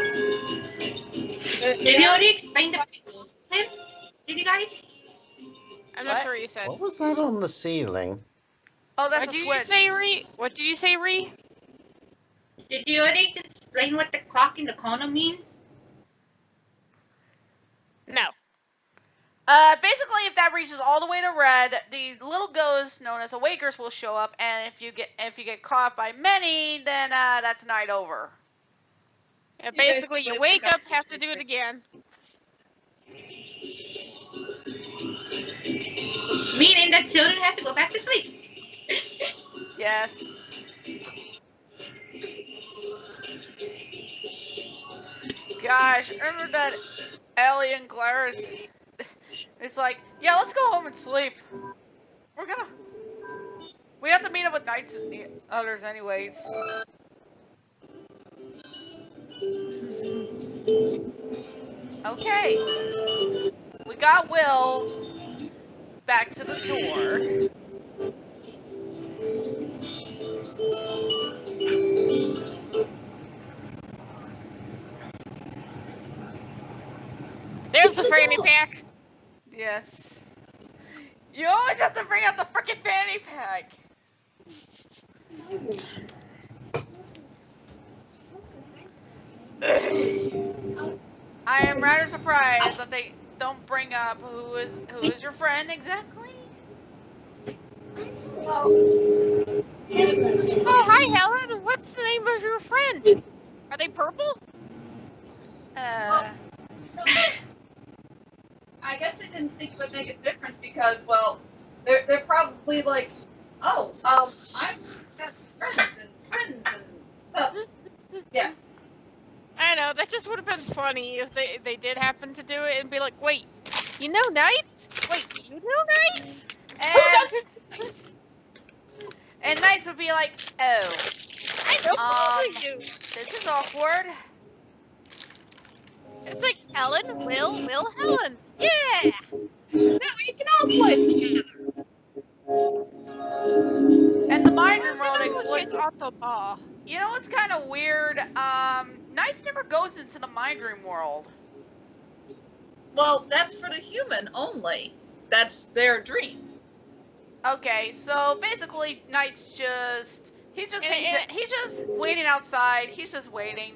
you already explain the clip? Did you guys? I'm What? not sure what you said. What was that on the ceiling? Oh, that's What a did switch. you say, Ree? What did you say, Ree? Did you already explain what the clock in the corner means? No. Basically, if that reaches all the way to red, the little ghosts known as awakers will show up, and if you get caught by many, then that's night over. Yeah, basically, you wake up, have to do it again. Meaning that children have to go back to sleep. Yes. Gosh, remember that alien Glarus? It's like, yeah, let's go home and sleep. We have to meet up with knights and the others anyways. Okay. We got Will back to the door. There's the fanny pack. Yes. You always have to bring out the frickin' fanny pack. I am rather surprised that they don't bring up who is your friend exactly. Oh, hi, Helen. What's the name of your friend? Are they purple? I guess they didn't think it would make a difference because, well, they're probably like, oh, I've got friends and stuff. Yeah. I know, that just would have been funny if they did happen to do it and be like, wait, you know Knights? Wait, you know Knights? And Knights would be like, oh, I know both of you. this is awkward. It's like Helen, Will, Helen. Yeah! Now we can all play together. And the mind room world explains. Autobah. You know what's kind of weird? Knights never goes into the mind dream world. Well, that's for the human only. That's their dream. Okay, so basically, Knight's just he's just waiting outside. He's just waiting.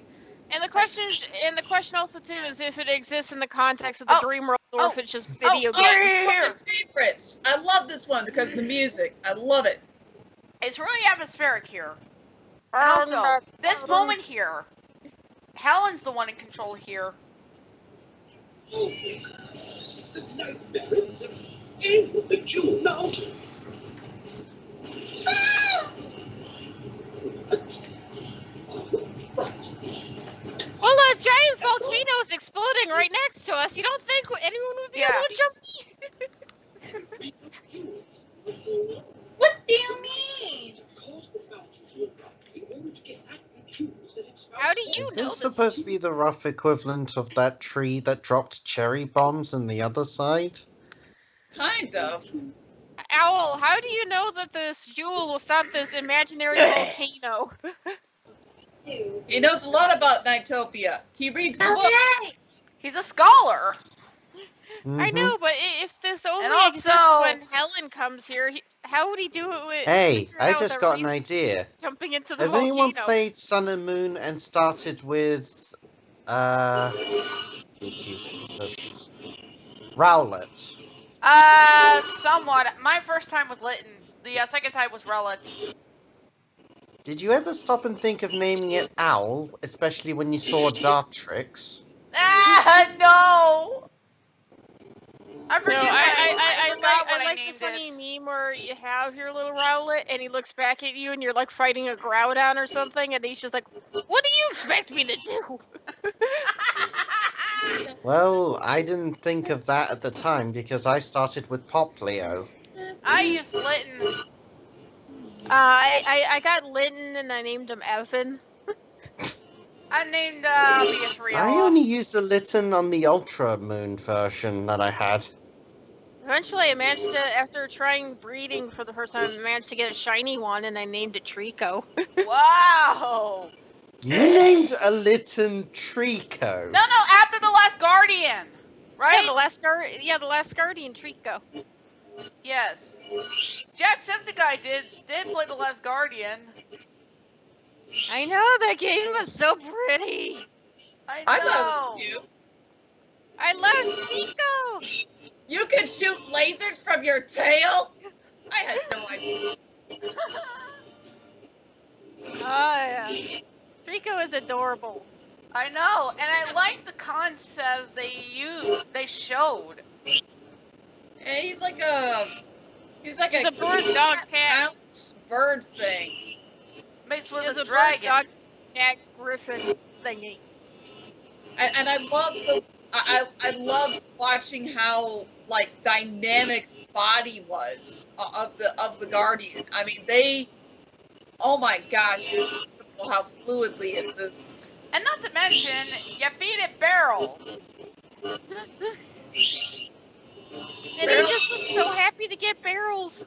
And the question is, and the question also too is if it exists in the context of the dream world or if it's just video games. Here. One of my favorites. I love this one because of the music. I love it. It's really atmospheric here. And also, this moment here, Helen's the one in control here. The nightmares in with the jewel now. Well, a giant volcano is exploding right next to us. You don't think anyone would be able to jump? What do you mean? How do you Is know this supposed to be the rough equivalent of that tree that dropped cherry bombs on the other side? Kind of. Owl, how do you know that this jewel will stop this imaginary volcano? He knows a lot about Nightopia. He reads the book. He's a scholar. I know, but if this only And also- exists when Helen comes here, how would he do it with... Hey, figure I out just the got an reason idea. Jumping into the Has volcano? anyone played Sun and Moon and started with Rowlet? Somewhat. My first time was Lytton. The second time was Rowlet. Did you ever stop and think of naming it Owl, especially when you saw Dartrix? No! I No, forget. I forgot what I like named the funny it. meme where you have your little Rowlet and he looks back at you and you're like fighting a Groudon or something and he's just like, what do you expect me to do? Well, I didn't think of that at the time because I started with Poplio. I used Lytton. I got Lytton and I named him Evan. I named Beatrice. I only used a Litten on the Ultra Moon version that I had. Eventually I managed to, after trying breeding for the first time, I managed to get a shiny one and I named it Trico. Wow! You named a Litten Trico? No, after the last Guardian, right? Yeah, the last Guardian Trico. Yes. Jacksepticeye did play the last Guardian. I know, that game was so pretty. I I thought know. it was cute. I love Trico. You can shoot lasers from your tail? I had no idea. Oh, yeah. Trico is adorable. I know, and I like the concepts they showed. And he's like a He's a bird, dog, cat. bounce bird thing. Mixed with He's a a dragon. bird, dog, cat, griffin thingy. And I love I loved watching how like dynamic the body was of the Guardian. I mean oh my gosh, it was beautiful how fluidly it moved. And not to mention, you feed it barrels. And he just looks so happy to get barrels.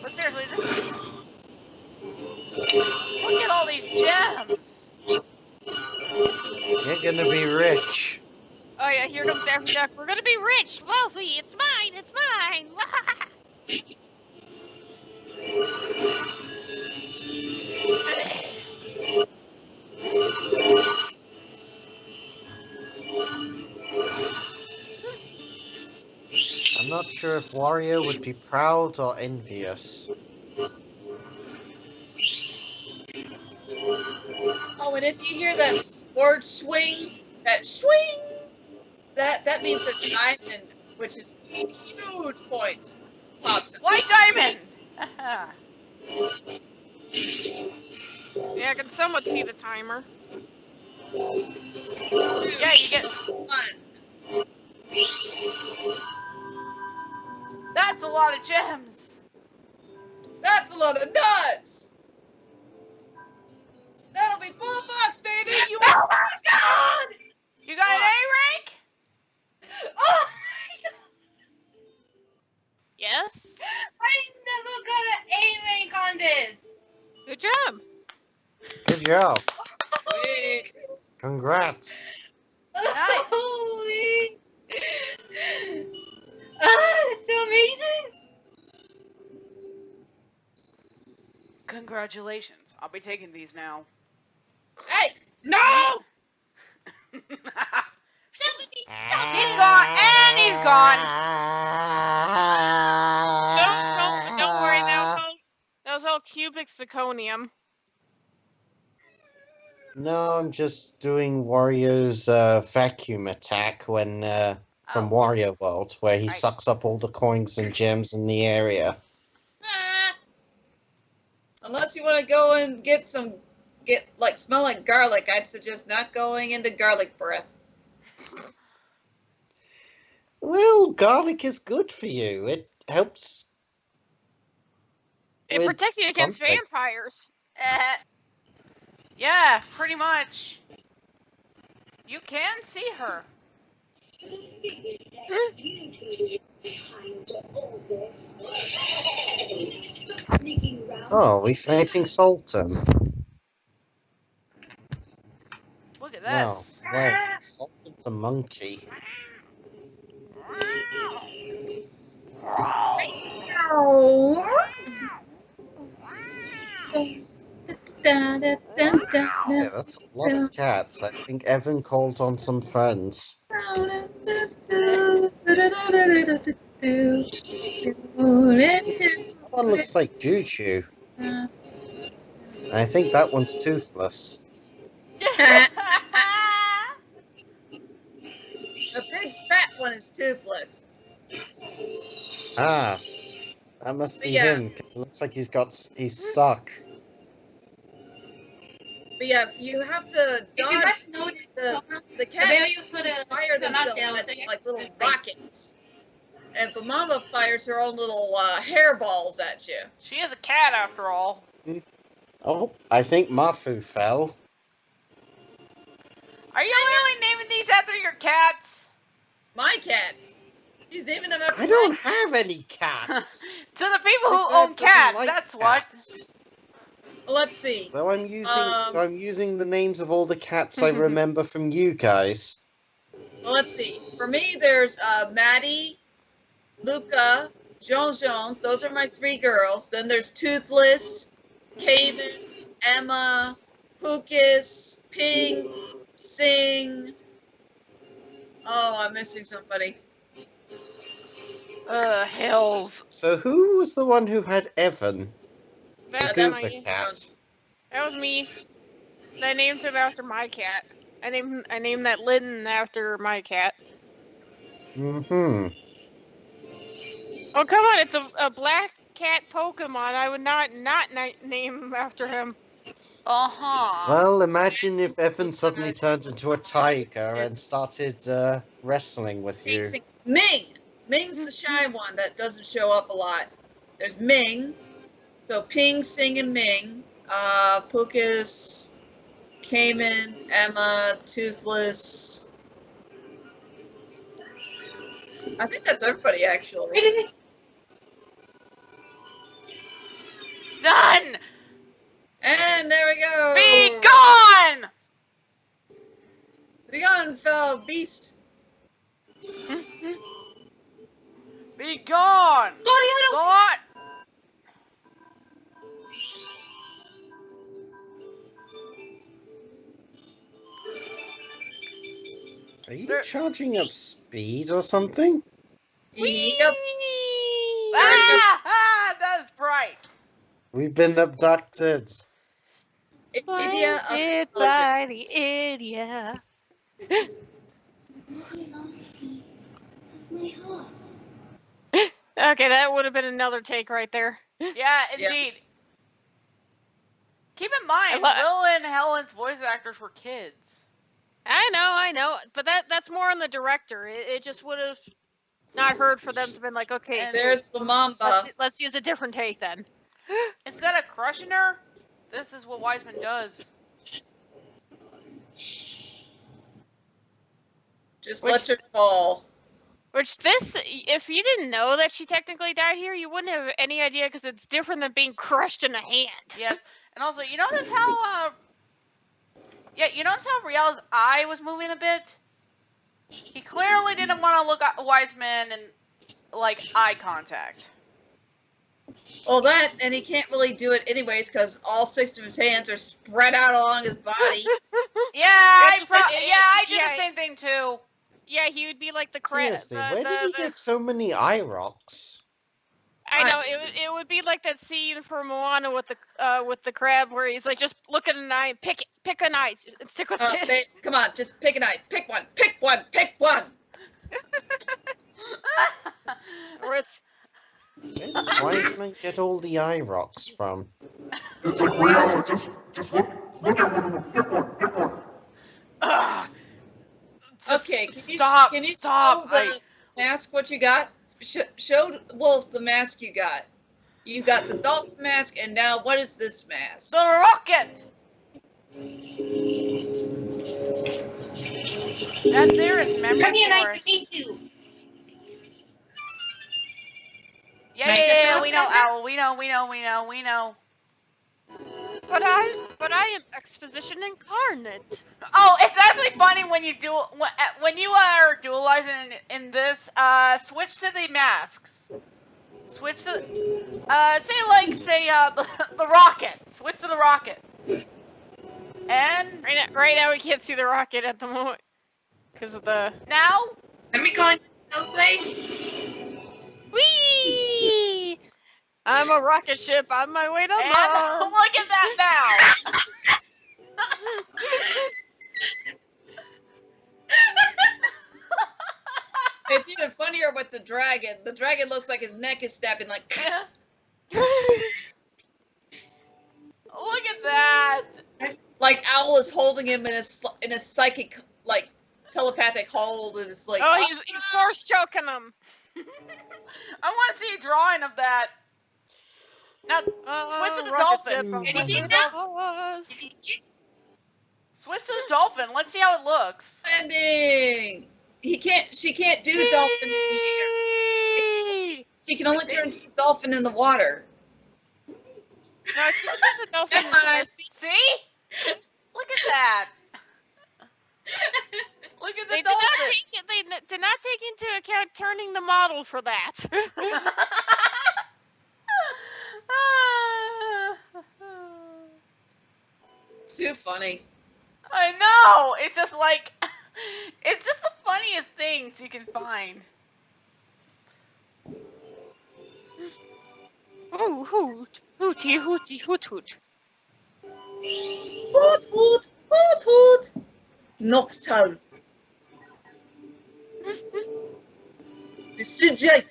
But seriously, look at all these gems. You're gonna be rich. Oh yeah, here comes Daffy Duck. We're gonna be rich, wealthy. It's mine. It's mine. I'm not sure if Wario would be proud or envious. Oh, and if you hear that sword swing, that swing, that means a diamond, which is huge points, pops up. White diamond. Yeah, I can somewhat see the timer. Yeah, you get. Fun. That's a lot of gems. That's a lot of nuts. That'll be full box, baby. You oh my god! You got an A rank? Oh, Yes. I never got an A rank on this. Good job. Good job. wait. Congrats. Holy! That's so amazing! Congratulations. I'll be taking these now. Hey, no! He's gone, and he's gone. Don't worry, that was all cubic zirconium. No, I'm just doing Wario's vacuum attack when from Oh. Wario World, where he Right. sucks up all the coins and gems in the area. Unless you want to go and smell like garlic, I'd suggest not going into garlic breath. Well, garlic is good for you. It helps. It with protects you against something. vampires. Yeah, pretty much. You can see her. Oh, we're fighting Sultan. Look at No, this. wait. Sultan's a monkey. Yeah, that's a lot of cats. I think Evan called on some friends. That one looks like Juju. I think that one's toothless. The big fat one is toothless. Ah, that must be Yeah. him. 'Cause it looks like he's stuck. But yeah, you have to If you dodge guys notice, the the cats value for the fire themselves knockdown, with so you like little have to fight. rockets. And Bamama fires her own little hairballs at you. She is a cat after all. Oh, I think Mafu fell. Are you really naming these after your cats? My cats. He's naming them after I my don't have any cats. To the people My who dad own doesn't cats, like that's what. cats. Let's see. So I'm using the names of all the cats I remember from you guys. Let's see. For me, there's Maddie, Luca, Jean. Those are my 3 girls. Then there's Toothless, Cayman, Emma, Pukus, Ping, Sing. Oh, I'm missing somebody. Hells. So who was the one who had Evan? That's The my. Gooper cat. That was me. I named him after my cat. I named that Litten after my cat. Mm-hmm. Oh come on! It's a black cat Pokemon. I would not name him after him. Well, imagine if Evan suddenly turned into a tiger and It's- started wrestling with you. Ming. Ming's the shy one that doesn't show up a lot. There's Ming. So Ping, Sing, and Ming. Pukus, Cayman, Emma, Toothless. I think that's everybody, actually. Done! And there we go. Be gone! Be gone, fellow beast. Be gone! Thought! Are you charging up speed or something? Yep. That's bright. We've been abducted. Idia of Blinded by the idiot. Okay, that would have been another take right there. Yeah, indeed. Keep in mind, I Will and Helen's voice actors were kids. I know, but that's more on the director. It just would have not heard for them to been like, okay, And There's the Mamba. let's use a different take then. Instead of crushing her, this is what Wiseman does. Just let her fall. Which this, if you didn't know that she technically died here, you wouldn't have any idea because it's different than being crushed in a hand. Yes. And also, you notice how Yeah, you notice how Riel's eye was moving a bit? He clearly didn't want to look at Wiseman and, like, eye contact. Well, that, and he can't really do it anyways because all 6 of his hands are spread out along his body. Yeah, I just like- did the same thing too. Yeah, he would be like the crab. Seriously, where did he get so many eye rocks? I know it would be like that scene from Moana with the crab where he's like, just look at an eye, and pick an eye, and stick with it. Babe, come on, just pick an eye. Pick one. Pick one. Pick one. Or it's Where did Wiseman get all the eye rocks from? It's like reality. Just look at one. Pick one. Pick one. Okay, stop. Can you Stop. show the mask what you got? Show Wolf the mask you got. You got the dolphin mask, and now what is this mask? The rocket. That there is memory Come here, force. 1982. Yeah, we know, Owl. We know. but I am exposition incarnate. Oh, it's actually funny when you do when you are dualizing in this. Switch to the masks. Switch to say the rocket. Switch to the rocket. And Right now we can't see the rocket at the moment because of the. now. Let me go into the place. Whee! I'm a rocket ship on my way to And Mars. look at that now. It's even funnier with the dragon. The dragon looks like his neck is snapping like. Look at that. Like Owl is holding him in a psychic, like, telepathic hold, and it's like. Oh, he's force choking him. I want to see a drawing of that. Now, switch to the dolphin. Did you see that? Switch to the dolphin. Let's see how it looks. Landing. She can't do dolphin in the air. She can only turn into the dolphin in the water. No, she can do the dolphin. See? Look at that. Look at the They dolphin. did not take into account turning the model for that. Too funny. I know. It's just like, it's just the funniest things you can find. Ooh, hoot, hooty, hooty, hoot, hoot. Hoot, hoot, hoot, hoot. Nocturne. The CJ.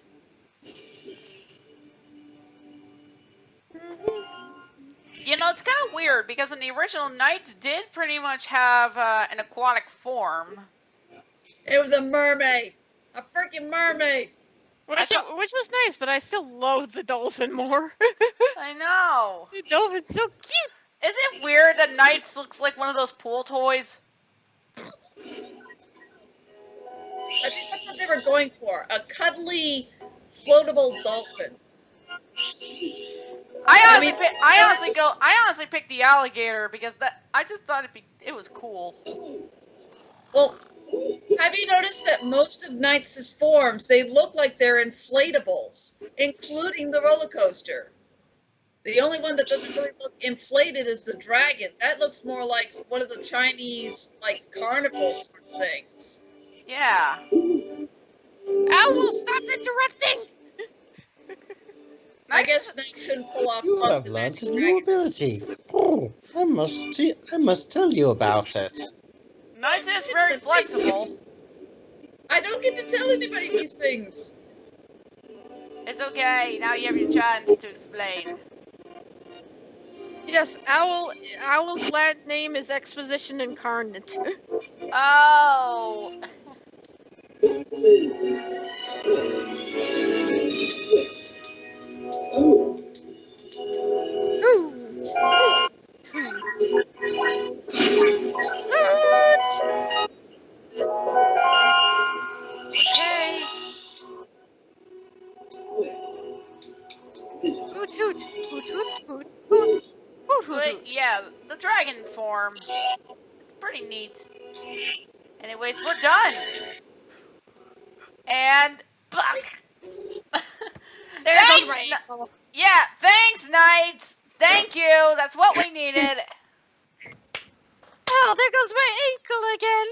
You know, it's kind of weird because in the original Knights did pretty much have an aquatic form. It was a mermaid. A freaking mermaid. Which was nice, but I still loathe the dolphin more. I know. The dolphin's so cute. Is it weird that Knights looks like one of those pool toys? I think that's what they were going for. A cuddly, floatable dolphin. I honestly picked the alligator because I just thought it was cool. Well, have you noticed that most of Knights' forms, they look like they're inflatables, including the roller coaster. The only one that doesn't really look inflated is the dragon. That looks more like one of the Chinese, like, carnival sort of things. Yeah. Owl, stop interrupting! I guess Knights couldn't pull off. You have the learned a magic new dragon. ability. Oh, I must tell you about it. Knights is very flexible. I don't get to tell anybody these things. It's okay. Now you have your chance to explain. Yes, Owl's last name is Exposition Incarnate. Oh. Okay. Hoot hoot, hoot hoot, hoot hoot, hoot hoot. But yeah, the dragon form. It's pretty neat. Anyways, we're done. And There thanks, goes my ankle. Yeah, thanks, Knights. Thank you. That's what we needed. Oh, there goes my ankle again.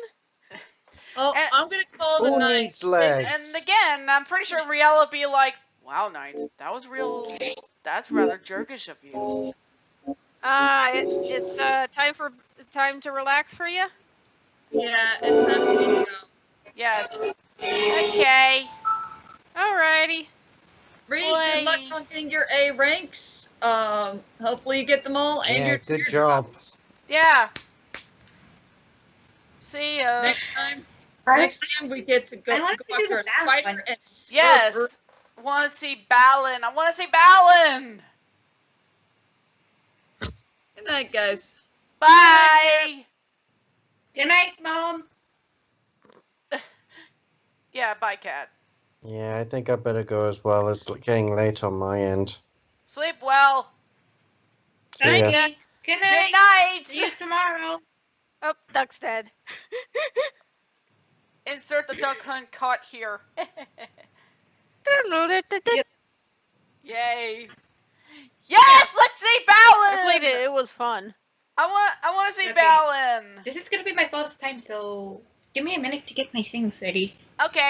Oh, And- I'm gonna call the Who night. needs legs? And again, I'm pretty sure Riel will be like, "Wow, Knights, that was real. That's rather jerkish of you." It's time to relax for you. Yeah, it's time for me to go. Yes. Okay. Alrighty. Reed, good luck Boy. on getting your A ranks. Hopefully you get them all and Yeah, your good teardrops. job. Yeah. See ya. Next time we get to go I wanted to do after the a balance spider one. and Yes. Want to see Balin? I want to see Balin. Good night, guys. Bye. Good night, Mom. Yeah. Bye, Cat. Yeah, I think I better go as well. It's getting late on my end. Sleep well. See ya. Night. Good Good night. night. See you tomorrow. Oh, Duck's dead. Insert the duck hunt cut here. Yep. Yay. Yes, let's see Balin. I played it. It was fun. I want to see Okay. Balin. This is gonna be my first time, so give me a minute to get my things ready. Okay.